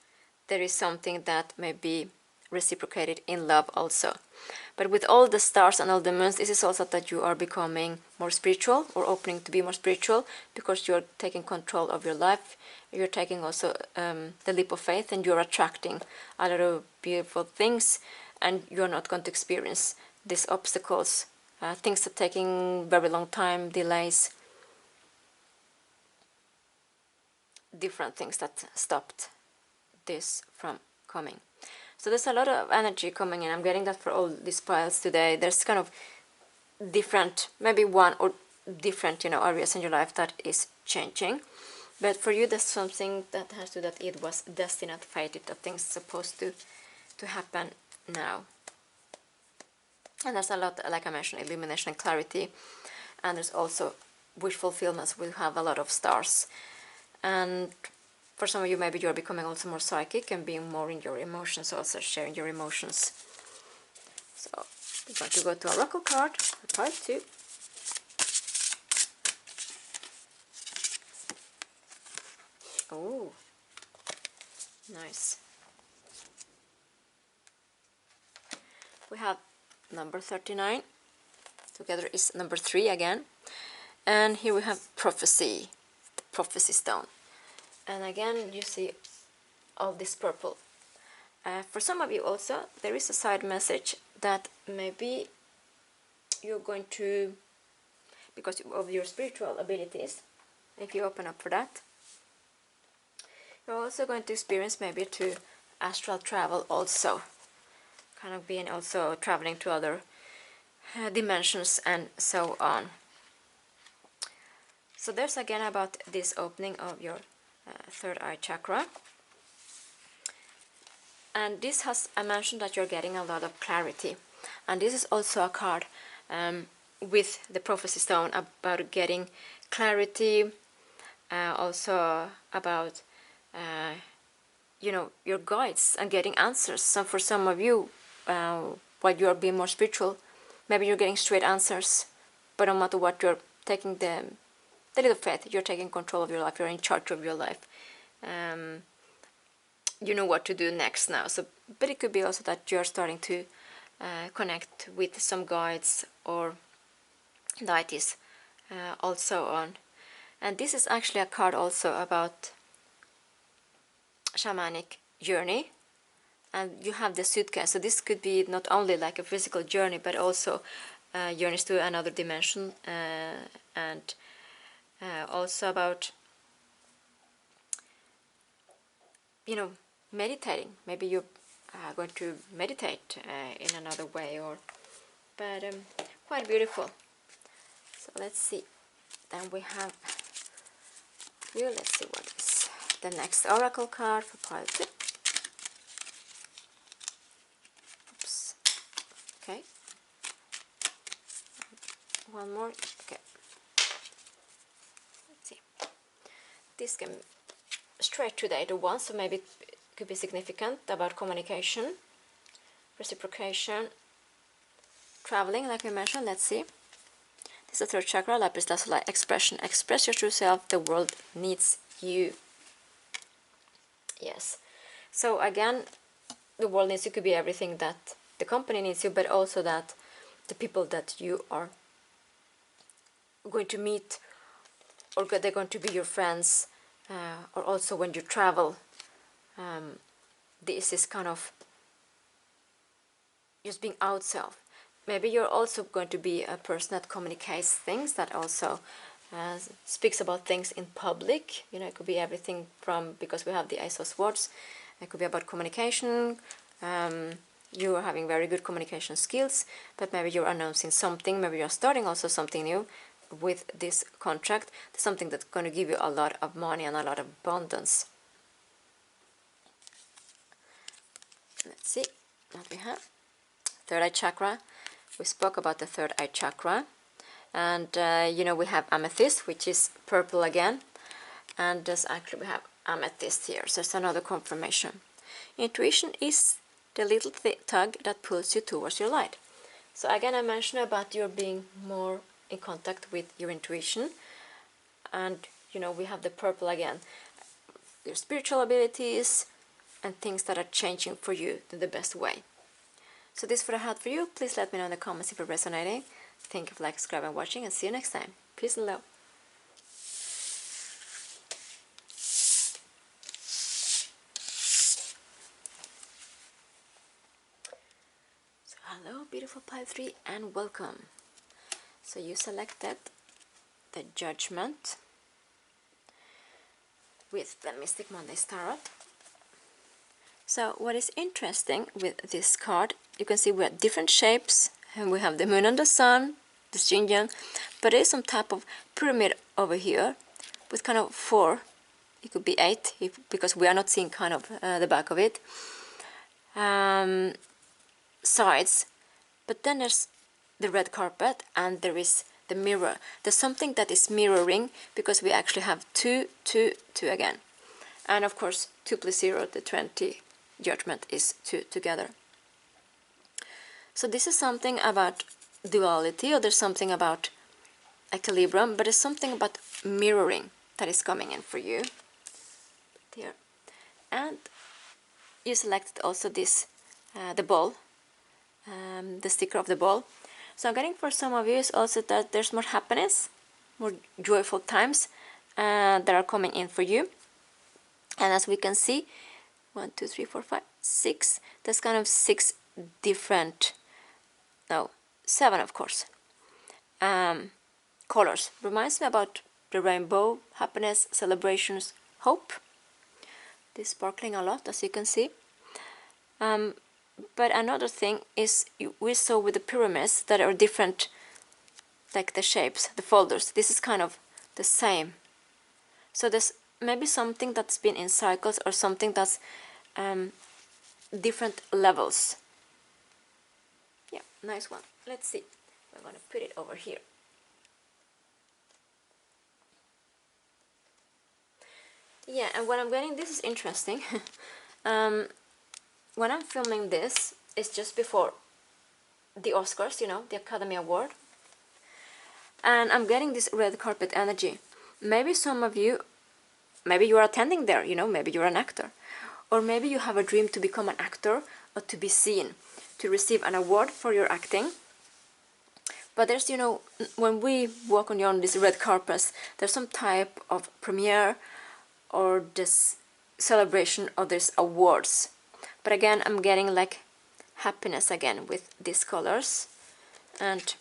there is something that may be reciprocated in love also. But with all the stars and all the moons, this is also that you are becoming more spiritual, or opening to be more spiritual, because you're taking control of your life. You're taking also the leap of faith, and you're attracting a lot of beautiful things, and you're not going to experience these obstacles, things that are taking very long time, delays, different things that stopped this from coming. So there's a lot of energy coming in. I'm getting that for all these piles today. There's kind of different, maybe one or different, areas in your life that is changing. But for you, there's something that has to do that it was destined, fated, that things supposed to happen now. And there's a lot, like I mentioned, illumination and clarity. And there's also wish fulfillments. We'll have a lot of stars. And for some of you, maybe you're becoming also more psychic and being more in your emotions, also sharing your emotions. So we're going to go to Oracle card, pile 2. Oh, nice. We have number 39. Together is number 3 again. And here we have prophecy, the prophecy stone. And again, you see all this purple. For some of you also, there is a side message that maybe you're going to, because of your spiritual abilities, if you open up for that, you're also going to experience maybe to astral travel also. Kind of being also traveling to other dimensions and so on. So there's again about this opening of your third eye chakra. And this has, I mentioned that you're getting a lot of clarity. And this is also a card with the prophecy stone about getting clarity, also about you know, your guides and getting answers. So for some of you, while you're being more spiritual, maybe you're getting straight answers, but no matter what, you're taking the little faith, you're taking control of your life, you're in charge of your life. You know what to do next now. So, but it could be also that you're starting to connect with some guides or deities also on. And this is actually a card also about shamanic journey. And you have the suitcase, so this could be not only like a physical journey, but also journeys to another dimension, and also about, you know, meditating. Maybe you're going to meditate in another way, or but quite beautiful. So let's see. Then we have here. Let's see what is the next oracle card for pile 2. Oops. Okay. One more. Okay. Let's see. This can straight to the 8 of Wands, so maybe it could be significant about communication, reciprocation, traveling, like we mentioned. Let's see. This is the third chakra, lapis lazuli, expression. Express your true self. The world needs you. Yes. So again, the world needs you. Could be everything that the company needs you, but also that the people that you are going to meet, or they're going to be your friends, or also when you travel, this is kind of just being out self. Maybe you're also going to be a person that communicates things, that also speaks about things in public. You know, it could be everything from, because we have the Ace of Swords, it could be about communication. You are having very good communication skills, but maybe you're announcing something, maybe you're starting also something new with this contract, something that's going to give you a lot of money and a lot of abundance. Let's see what we have. Third eye chakra. We spoke about the third eye chakra, and you know, we have amethyst, which is purple again, and there's actually we have amethyst here, so it's another confirmation. Intuition is the little tug that pulls you towards your light. So again, I mentioned about your being more in contact with your intuition, and you know, we have the purple again, your spiritual abilities and things that are changing for you in the best way. So this is what I had for you. Please let me know in the comments if you're resonating. Thank you for liking, subscribing, and watching, and see you next time. Peace and love. So hello, beautiful pile 3, and welcome. So you selected the Judgement with the Mystic Mondays Tarot. So what is interesting with this card, you can see we have different shapes, and we have the moon and the sun, this yin yang, but there is some type of pyramid over here with kind of 4, it could be 8, because we are not seeing kind of the back of it, sides, but then there's the red carpet, and there is the mirror. There's something that is mirroring, because we actually have 2, 2, 2 again, and of course 2 plus 0, the 20. Judgment is 2 together. So this is something about duality, or there's something about equilibrium, but it's something about mirroring that is coming in for you here. And you selected also this the ball, the sticker of the ball. So I'm getting for some of you is also that there's more happiness, more joyful times that are coming in for you. And as we can see, 1, 2, 3, 4, 5, 6. There's kind of 6 different, no, 7 of course, colors. Reminds me about the rainbow, happiness, celebrations, hope. This sparkling a lot, as you can see. But another thing is, we saw with the pyramids that are different, like the shapes, the folders. This is kind of the same. So there's maybe something that's been in cycles, or something that's different levels. Yeah, nice one. Let's see. We're going to put it over here. Yeah, and what I'm getting, this is interesting. When I'm filming this, it's just before the Oscars, you know, the Academy Award. And I'm getting this red carpet energy. Maybe some of you, maybe you are attending there, you know, maybe you're an actor. Or maybe you have a dream to become an actor, or to be seen, to receive an award for your acting. But there's, you know, when we walk on these red carpets, there's some type of premiere or this celebration of these awards. But again, I'm getting like happiness again with these colors. And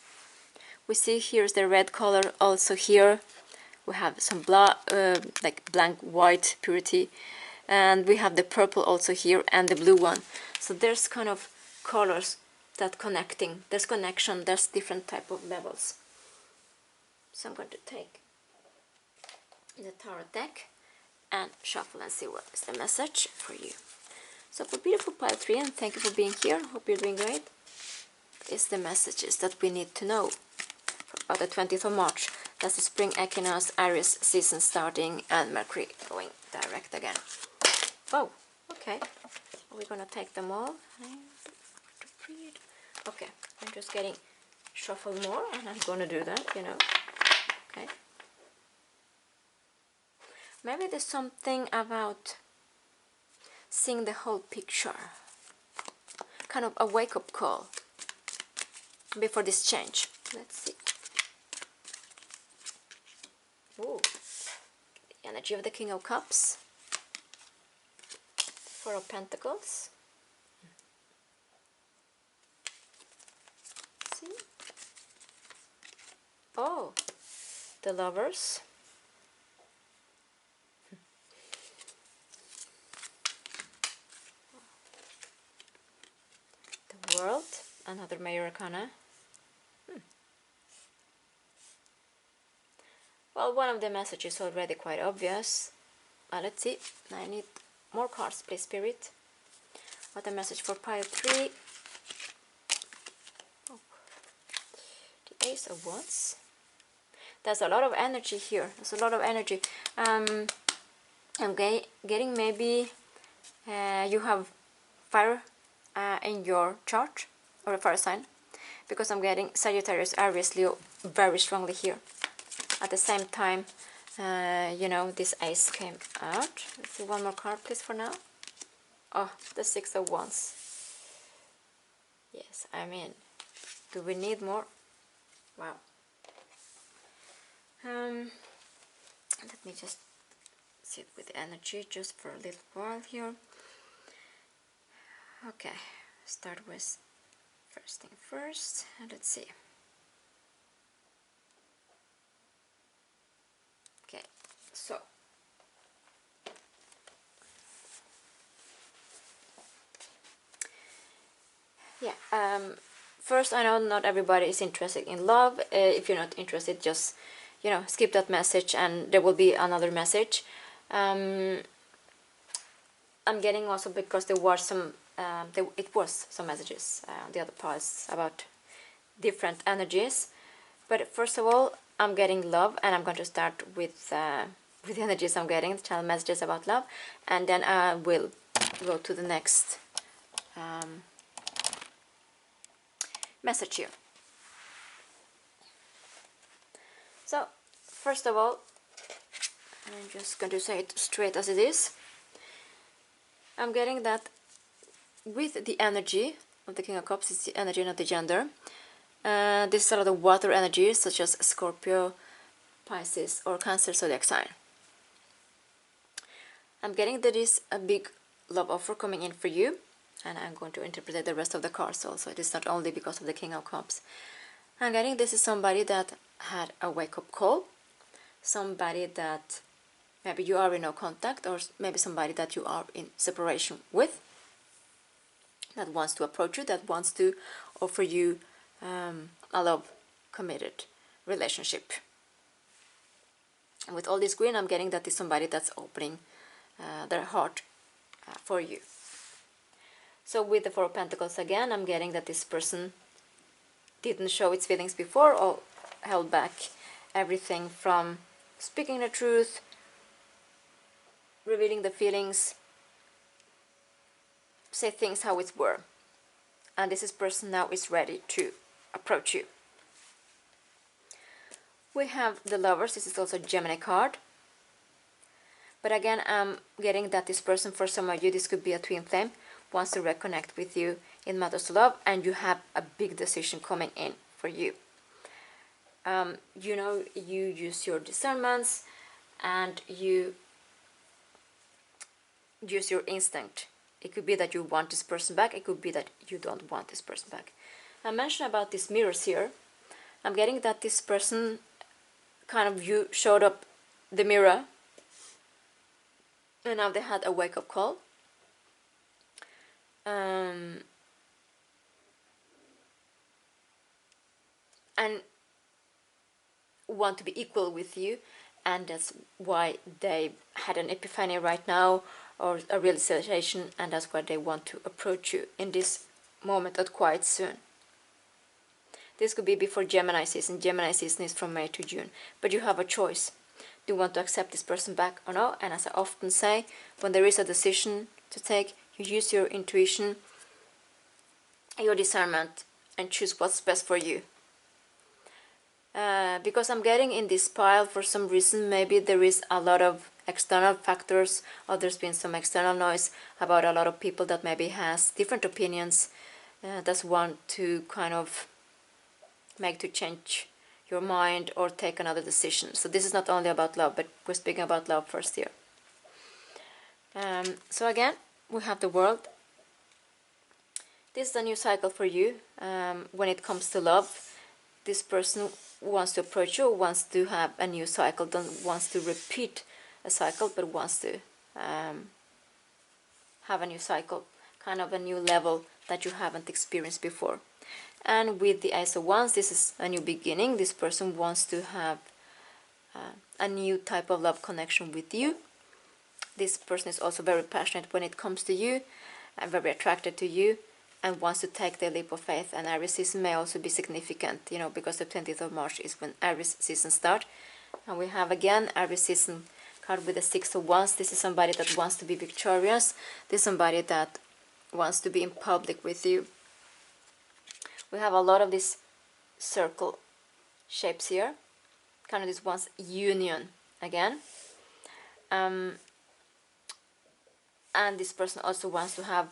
we see here's the red color. Also here we have some like blank white purity, and we have the purple also here, and the blue one. So there's kind of colors that connecting, there's connection, there's different type of levels. So I'm going to take the tarot deck and shuffle and see what is the message for you. So for beautiful pile 3, and thank you for being here, hope you're doing great, is the messages that we need to know about the 20th of March. That's the spring equinox, Aries season starting, and Mercury going direct again. Oh, okay. Are we gonna take them all? Okay, I'm just getting shuffle more, and I'm gonna do that, you know. Okay. Maybe there's something about seeing the whole picture. Kind of a wake-up call before this change. Let's see. Ooh. The energy of the King of Cups. Four of Pentacles. See? Oh, the Lovers. The World, another Major Arcana. Well, one of the messages is already quite obvious. Let's see. I need more cards, please, Spirit. What a message for pile 3. Oh. The Ace of Wands. There's a lot of energy here. There's a lot of energy. I'm getting maybe you have fire in your chart, or a fire sign, because I'm getting Sagittarius, Aries, Leo very strongly here. At the same time, you know, this ace came out. Let's see, one more card, please, for now. Oh, the Six of Wands. Yes, I mean, do we need more? Wow. Let me just sit with the energy just for a little while here. Okay, start with first thing first, and let's see. Okay, so yeah, first, I know not everybody is interested in love. If you're not interested, just, you know, skip that message, and there will be another message. I'm getting also, because there was some messages on the other piles about different energies. But first of all, I'm getting love, and I'm going to start with the energies I'm getting, channel messages about love, and then I will go to the next message here. So, first of all, I'm just going to say it straight as it is. I'm getting that with the energy of the King of Cups, it's the energy, not the gender. This is a lot of water energies, such as Scorpio, Pisces, or Cancer zodiac sign. I'm getting that is a big love offer coming in for you, and I'm going to interpret the rest of the cards also. It is not only because of the King of Cups. I'm getting this is somebody that had a wake-up call, somebody that maybe you are in no contact, or maybe somebody that you are in separation with, that wants to approach you, that wants to offer you a love committed relationship. And with all this green, I'm getting that is somebody that's opening their heart for you. So with the Four of Pentacles again, I'm getting that this person didn't show its feelings before, or held back everything from speaking the truth, revealing the feelings, say things how it were. And this person now is ready to approach you. We have the Lovers. This is also a Gemini card. But again, I'm getting that this person, for some of you, this could be a twin flame, wants to reconnect with you in matters of love, and you have a big decision coming in for you. You know, you use your discernments and you use your instinct. It could be that you want this person back, it could be that you don't want this person back. I mentioned about these mirrors here. I'm getting that this person kind of, you showed up the mirror and now they had a wake-up call. And want to be equal with you, and that's why they had an epiphany right now, or a realization, and that's why they want to approach you in this moment, or quite soon. This could be before Gemini season. Gemini season is from May to June, but you have a choice. Do you want to accept this person back or no? And as I often say, when there is a decision to take, you use your intuition, your discernment, and choose what's best for you. Because I'm getting in this pile, for some reason, maybe there is a lot of external factors, or there's been some external noise about a lot of people that maybe has different opinions, that want to kind of make to change your mind or take another decision. So this is not only about love, but we're speaking about love first here. So again, we have the World. This is a new cycle for you. When it comes to love, this person wants to approach you, wants to have a new cycle, don't wants to repeat a cycle, but wants to have a new cycle, kind of a new level that you haven't experienced before. And with the Ace of Wands, this is a new beginning. This person wants to have a new type of love connection with you. This person is also very passionate when it comes to you, and very attracted to you, and wants to take the leap of faith. And Aries season may also be significant, you know, because the 20th of March is when Aries season starts. And we have again Aries season card with the Six of Wands. This is somebody that wants to be victorious. This is somebody that wants to be in public with you. We have a lot of these circle shapes here, kind of this one's union again. And this person also wants to have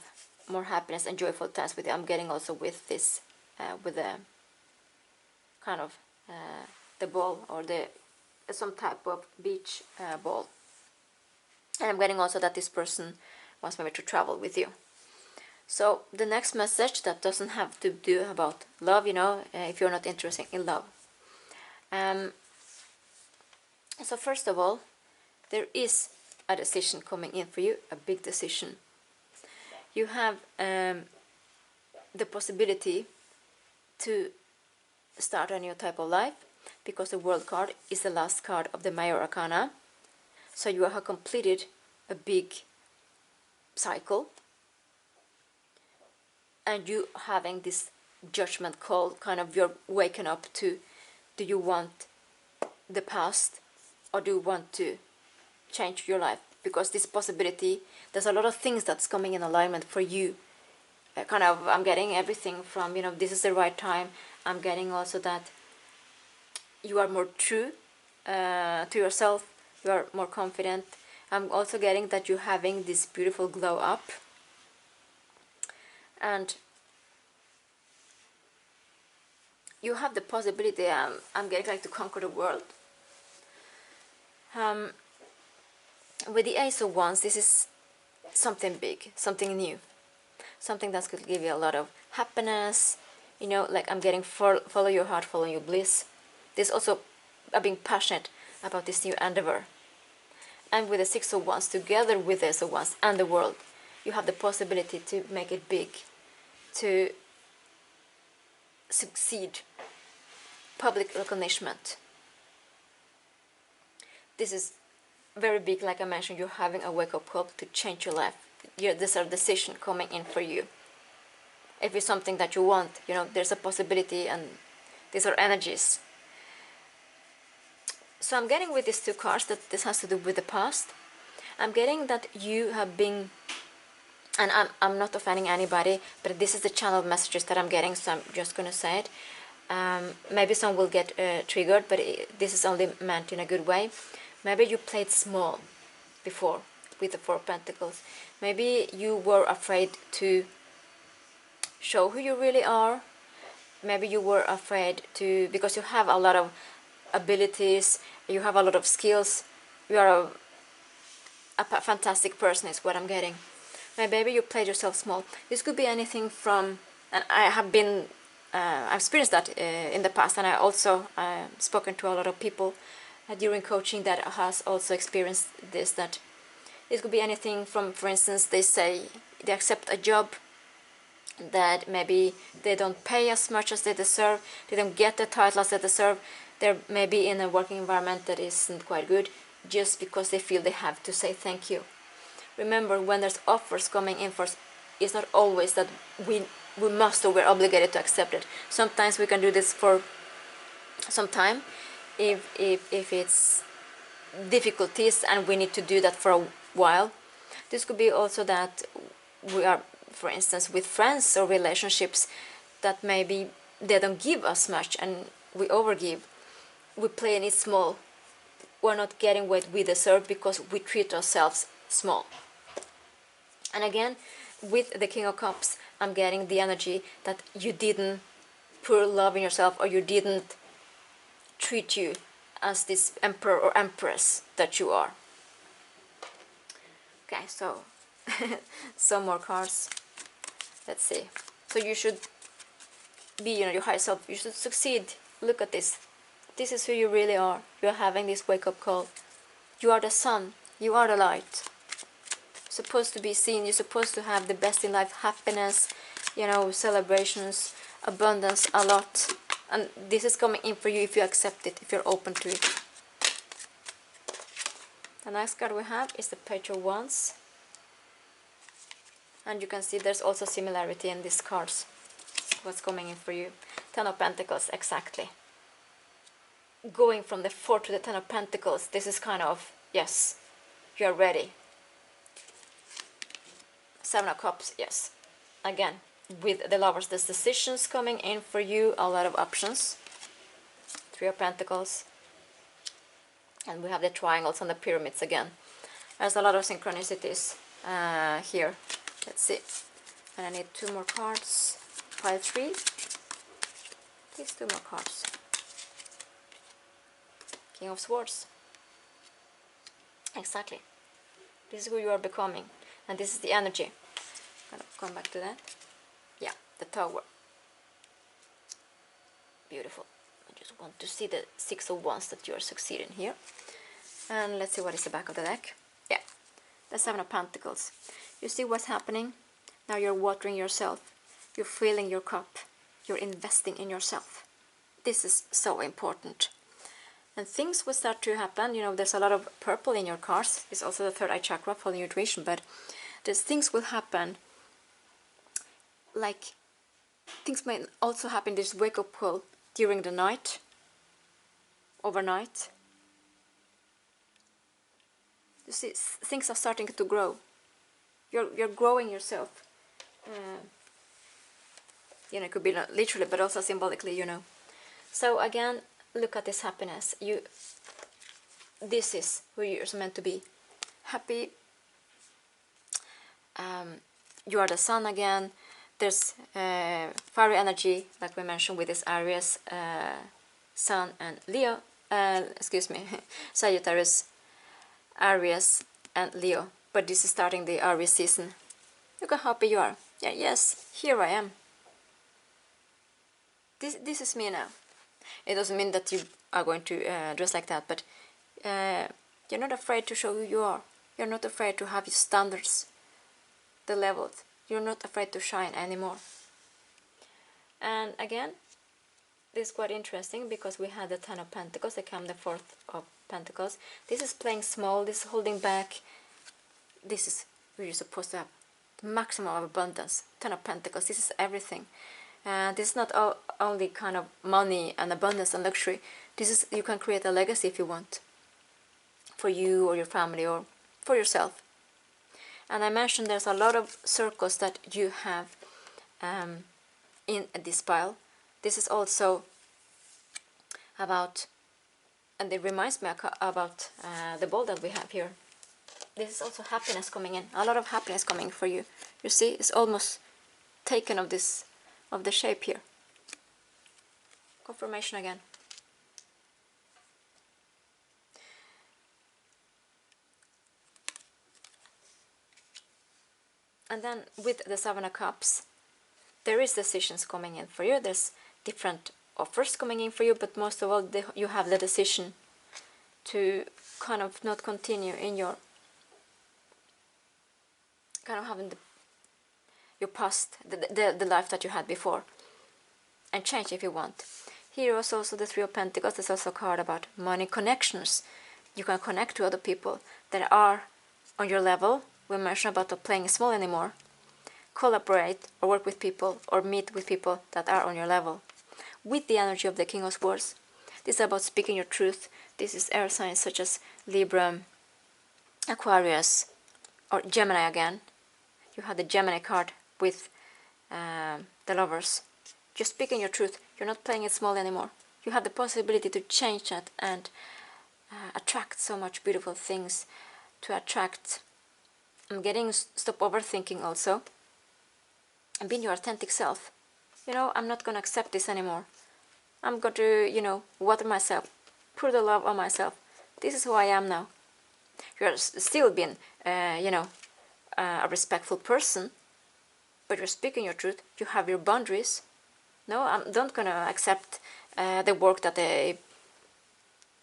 more happiness and joyful times with you. I'm getting also with this, with the kind of the ball, or the some type of beach ball. And I'm getting also that this person wants maybe to travel with you. So the next message, that doesn't have to do about love, you know, if you're not interested in love. So first of all, there is a decision coming in for you, a big decision. You have the possibility to start a new type of life, because the World card is the last card of the Major Arcana. So you have completed a big cycle, and you having this judgment call, kind of you're waking up to, do you want the past, or do you want to change your life? Because this possibility, there's a lot of things that's coming in alignment for you. Kind of, I'm getting everything from, you know, this is the right time. I'm getting also that you are more true to yourself, you are more confident. I'm also getting that you're having this beautiful glow up, and you have the possibility, I'm getting like to conquer the world. With the Ace of Wands, this is something big, something new, something that's going to give you a lot of happiness, you know, like I'm getting follow your heart, follow your bliss. This also, I'm being passionate about this new endeavor. And with the Six of Wands, together with the Ace of Wands and the World, you have the possibility to make it big, to succeed, public recognition. this is very big, like I mentioned. You're having a wake-up call to change your life. There's a decision coming in for you. If it's something that you want, you know, there's a possibility, and these are energies. So I'm getting with these two cards that this has to do with the past. I'm getting that you have been, and I'm not offending anybody, but this is the channel messages that I'm getting, so I'm just going to say it. Maybe some will get triggered, but this is only meant in a good way. Maybe you played small before with the Four of Pentacles. Maybe you were afraid to show who you really are. Maybe you were afraid to, because you have a lot of abilities, you have a lot of skills, you are a fantastic person is what I'm getting. Maybe you played yourself small. This could be anything from, and I have been, I've experienced that in the past, and I also spoken to a lot of people during coaching that has also experienced this, that this could be anything from, for instance, they say they accept a job that maybe they don't pay as much as they deserve, they don't get the title as they deserve, they're maybe in a working environment that isn't quite good, just because they feel they have to say thank you. Remember, when there's offers coming in for us, it's not always that we must or we're obligated to accept it. Sometimes we can do this for some time if it's difficulties and we need to do that for a while. This could be also that we are, for instance, with friends or relationships that maybe they don't give us much and we overgive. We play it small. We're not getting what we deserve because we treat ourselves small. And again, with the King of Cups, I'm getting the energy that you didn't pour love in yourself, or you didn't treat you as this emperor or empress that you are. Okay, so some more cards. Let's see. So you should be, your higher self. You should succeed. Look at this. This is who you really are. You're having this wake-up call. You are the sun. You are the light. Supposed to be seen. You're supposed to have the best in life, happiness, celebrations, abundance, a lot. And this is coming in for you if you accept it, if you're open to it. The next card we have is the Page of Wands. And you can see there's also similarity in these cards. What's coming in for you? Ten of Pentacles, exactly. Going from the 4 to the 10 of Pentacles, this is kind of, yes, you're ready. 7 of Cups, yes. Again, with the Lovers, there's decisions coming in for you, a lot of options. 3 of Pentacles. And we have the triangles and the pyramids again. There's a lot of synchronicities here. Let's see. And I need 2 more cards. Pile 3. These 2 more cards. King of Swords. Exactly. This is who you are becoming. And this is the energy. I'm gonna come back to that. Yeah, the Tower. Beautiful. I just want to see the 6 of Wands that you are succeeding here. And let's see what is the back of the deck. Yeah, the 7 of Pentacles. You see what's happening? Now you're watering yourself. You're filling your cup. You're investing in yourself. This is so important. And things will start to happen. There's a lot of purple in your cards. It's also the third eye chakra for your intuition. But these things will happen. Like, things may also happen, this wake-up call during the night. Overnight. You see, things are starting to grow. You're growing yourself. It could be not literally, but also symbolically, So again, look at this happiness. This is who you're meant to be. Happy. You are the sun again. There's fiery energy, like we mentioned, with this Aries, Sun and Leo. Sagittarius, Aries and Leo. But this is starting the Aries season. Look how happy you are. Yeah, yes, here I am. This is me now. It doesn't mean that you are going to dress like that, but you're not afraid to show who you are. You're not afraid to have your standards, the levels. You're not afraid to shine anymore. And again, this is quite interesting because we had the 10 of Pentacles, they come the 4th of Pentacles. This is playing small, this is holding back. This is where you're supposed to have the maximum of abundance. Ten of Pentacles, this is everything. This is not only kind of money and abundance and luxury. This is, you can create a legacy if you want. For you or your family or for yourself. And I mentioned there's a lot of circles that you have in this pile. This is also about, and it reminds me about the ball that we have here. This is also happiness coming in, a lot of happiness coming for you. You see, it's almost taken of this, of the shape here. Confirmation again. And then with the Seven of Cups, there is decisions coming in for you. There's different offers coming in for you, but most of all, you have the decision to kind of not continue in your kind of having your past, the life that you had before, and change if you want. Here is also the Three of Pentacles. There's also a card about money connections. You can connect to other people that are on your level. We mentioned about not playing small anymore. Collaborate or work with people or meet with people that are on your level. With the energy of the King of Swords, this is about speaking your truth. This is air signs such as Libra, Aquarius, or Gemini again. You have the Gemini card with the Lovers. You're speaking your truth. You're not playing it small anymore. You have the possibility to change that and attract so much beautiful things. To attract, I'm getting stop overthinking also. And being your authentic self. You know, I'm not going to accept this anymore. I'm going to, you know, water myself. Pour the love on myself. This is who I am now. You're still being, you know, a respectful person. But you're speaking your truth. You have your boundaries. No, I'm not going to accept the work that they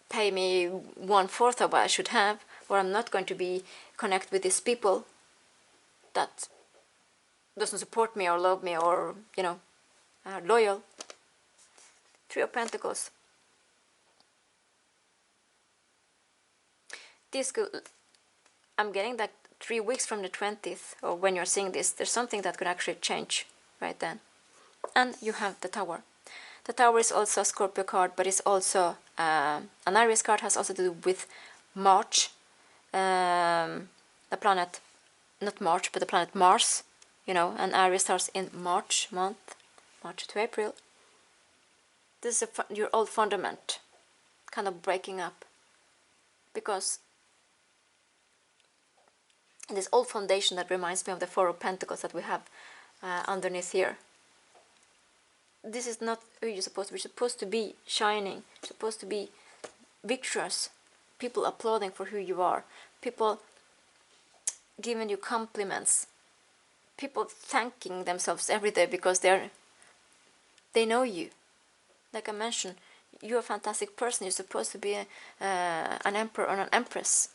pay me 1/4 of what I should have. Or I'm not going to be connect with these people that doesn't support me or love me or, you know, loyal. Three of Pentacles. This could, I'm getting that 3 weeks from the 20th, or when you're seeing this, there's something that could actually change right then. And you have the Tower. The Tower is also a Scorpio card, but it's also an Aries card. Has also to do with March. The planet, not March, but the planet Mars. You know, and Aries starts in March month, March to April. This is your old fundament, kind of breaking up. Because this old foundation that reminds me of the Four of Pentacles that we have underneath here. This is not who you're supposed to be. You're supposed to be shining. You're supposed to be victorious. People applauding for who you are. People giving you compliments. People thanking themselves every day because they know you. Like I mentioned, you're a fantastic person. You're supposed to be an emperor or an empress.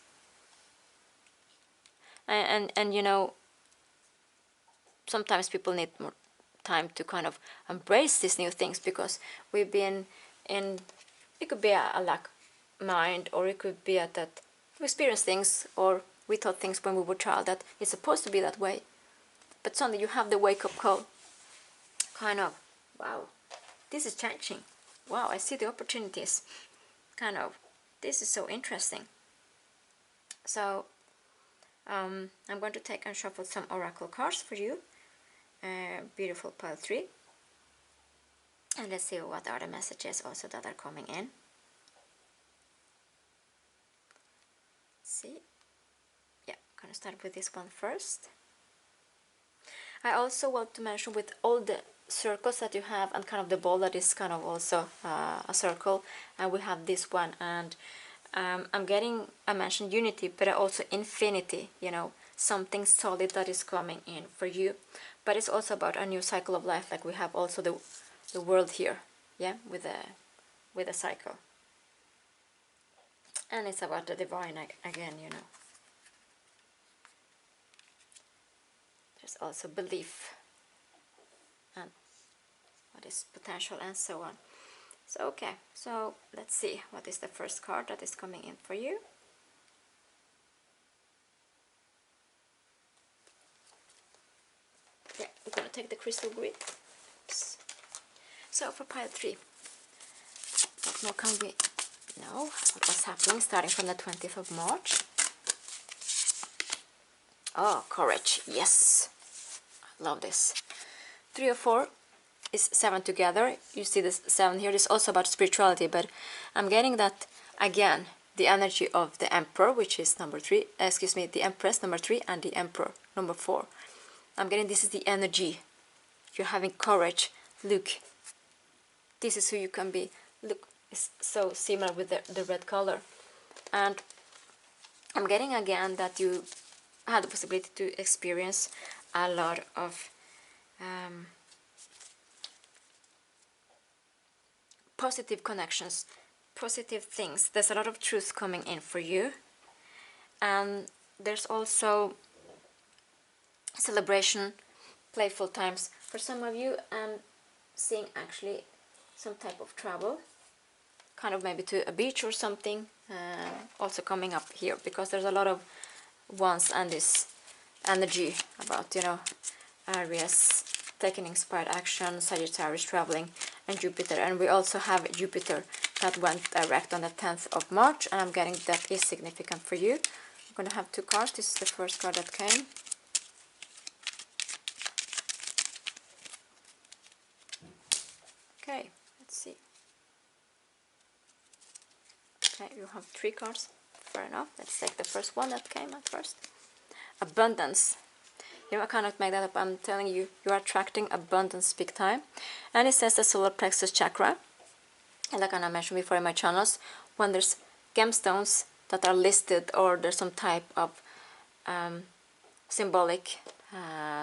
And you know, sometimes people need more time to kind of embrace these new things because we've been in, it could be a lack of mind, or it could be that we experienced things or we thought things when we were a child that it's supposed to be that way. But suddenly you have the wake-up call. Kind of, wow, this is changing. Wow, I see the opportunities. Kind of, this is so interesting. So, I'm going to take and shuffle some oracle cards for you. Beautiful pile 3. And let's see what are the messages also that are coming in. See? Yeah, I'm going to start with this one first. I also want to mention with all the circles that you have and kind of the ball that is kind of also a circle, and we have this one, and I mentioned unity, but also infinity, you know, something solid that is coming in for you. But it's also about a new cycle of life, like we have also the world here, yeah, with a cycle. And it's about the divine again, you know. There's also belief and what is potential and so on. So okay, so let's see what is the first card that is coming in for you. Yeah, we're gonna take the crystal grid. Oops. So for pile 3, what more can we know? What was happening starting from the 20th of March? Oh, courage, yes. I love this. 3 or 4 is 7 together. You see this 7 here. This is also about spirituality, but I'm getting that again, the energy of the Emperor, which is number 3, excuse me, the Empress number 3 and the Emperor number 4. I'm getting this is the energy. You're having courage. Look, this is who you can be. Look, it's so similar with the red color. And I'm getting again that you had the possibility to experience a lot of positive connections, positive things. There's a lot of truth coming in for you. And there's also celebration, playful times. For some of you, I'm seeing actually some type of travel, kind of maybe to a beach or something, also coming up here, because there's a lot of wands and this energy about, you know, Aries taking inspired action, Sagittarius traveling, and Jupiter. And we also have Jupiter that went direct on the 10th of March, and I'm getting that is significant for you. I'm going to have 2 cards. This is the first card that came. Okay, let's see. Okay, you have 3 cards. Fair enough. Let's take the first one that came at first. Abundance. You know, I cannot make that up. I'm telling you, you are attracting abundance big time. And it says the solar plexus chakra. And like I mentioned before in my channels, when there's gemstones that are listed or there's some type of symbolic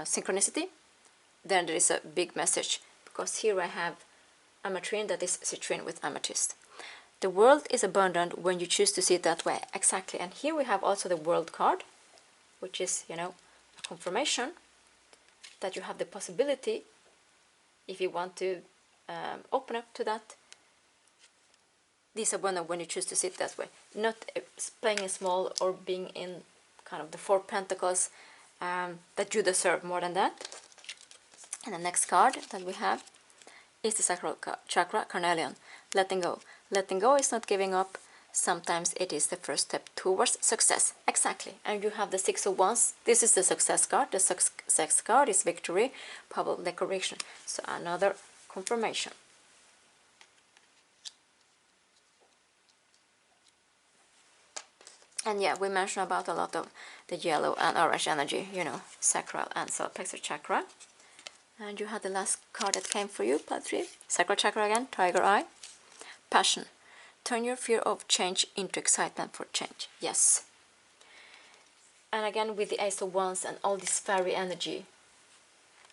synchronicity, then there is a big message. Because here I have ametrine that is citrine with amethyst. The world is abundant when you choose to see it that way. Exactly. And here we have also the world card, which is, you know, a confirmation that you have the possibility, if you want to open up to that, this abundant when you choose to see it that way. Not playing it small or being in kind of the 4 pentacles, that you deserve more than that. And the next card that we have is the sacral chakra, carnelian. Letting go. Letting go is not giving up. Sometimes it is the first step towards success. Exactly. And you have the 6 of Wands. This is the success card. The success card is victory, public declaration. So another confirmation. And yeah, we mentioned about a lot of the yellow and orange energy, you know, sacral and solar plexus chakra. And you had the last card that came for you, part 3. Sacral chakra again, tiger eye. Passion. Turn your fear of change into excitement for change. Yes. And again with the Ace of Wands and all this fairy energy.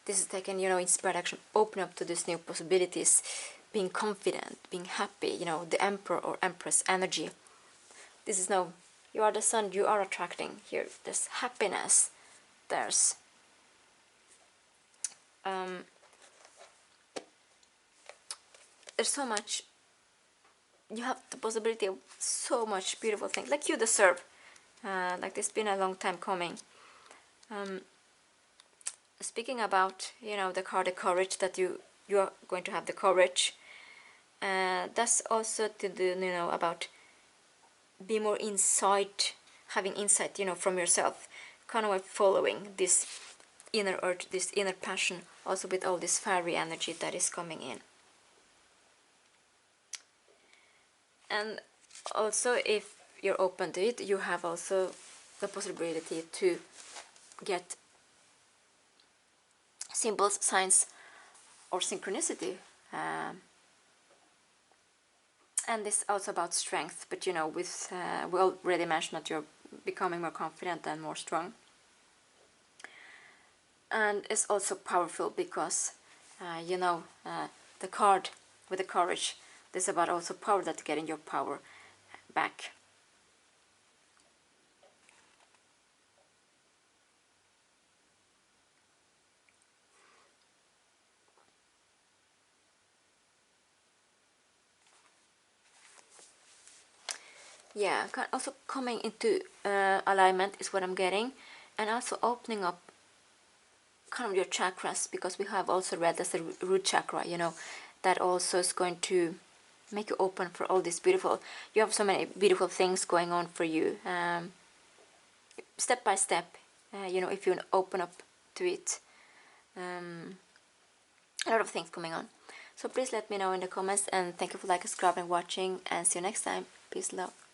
This is taking, you know, inspired action. Open up to these new possibilities. Being confident, being happy, you know, the Emperor or Empress energy. This is no, you are the sun, you are attracting here. There's happiness. There's so much. You have the possibility of so much beautiful things, like you deserve. Like this been a long time coming. Speaking about, you know, the card, the courage, that you are going to have the courage. That's also to do, you know, about be more insight, having insight, you know, from yourself, kind of like following this inner urge, this inner passion, also with all this fiery energy that is coming in. And also, if you're open to it, you have also the possibility to get symbols, signs, or synchronicity. And this also about strength, but you know, with we already mentioned that you're becoming more confident and more strong. And it's also powerful because, you know, the card with the courage, this is about also power, that getting your power back. yeah, also coming into alignment is what I'm getting, and also opening up kind of your chakras, because we have also read as the root chakra, you know, that also is going to make you open for all this beautiful, you have so many beautiful things going on for you, step by step, you know, if you open up to it, a lot of things coming on. So please let me know in the comments, and thank you for liking, subscribing, watching, and see you next time. Peace, love.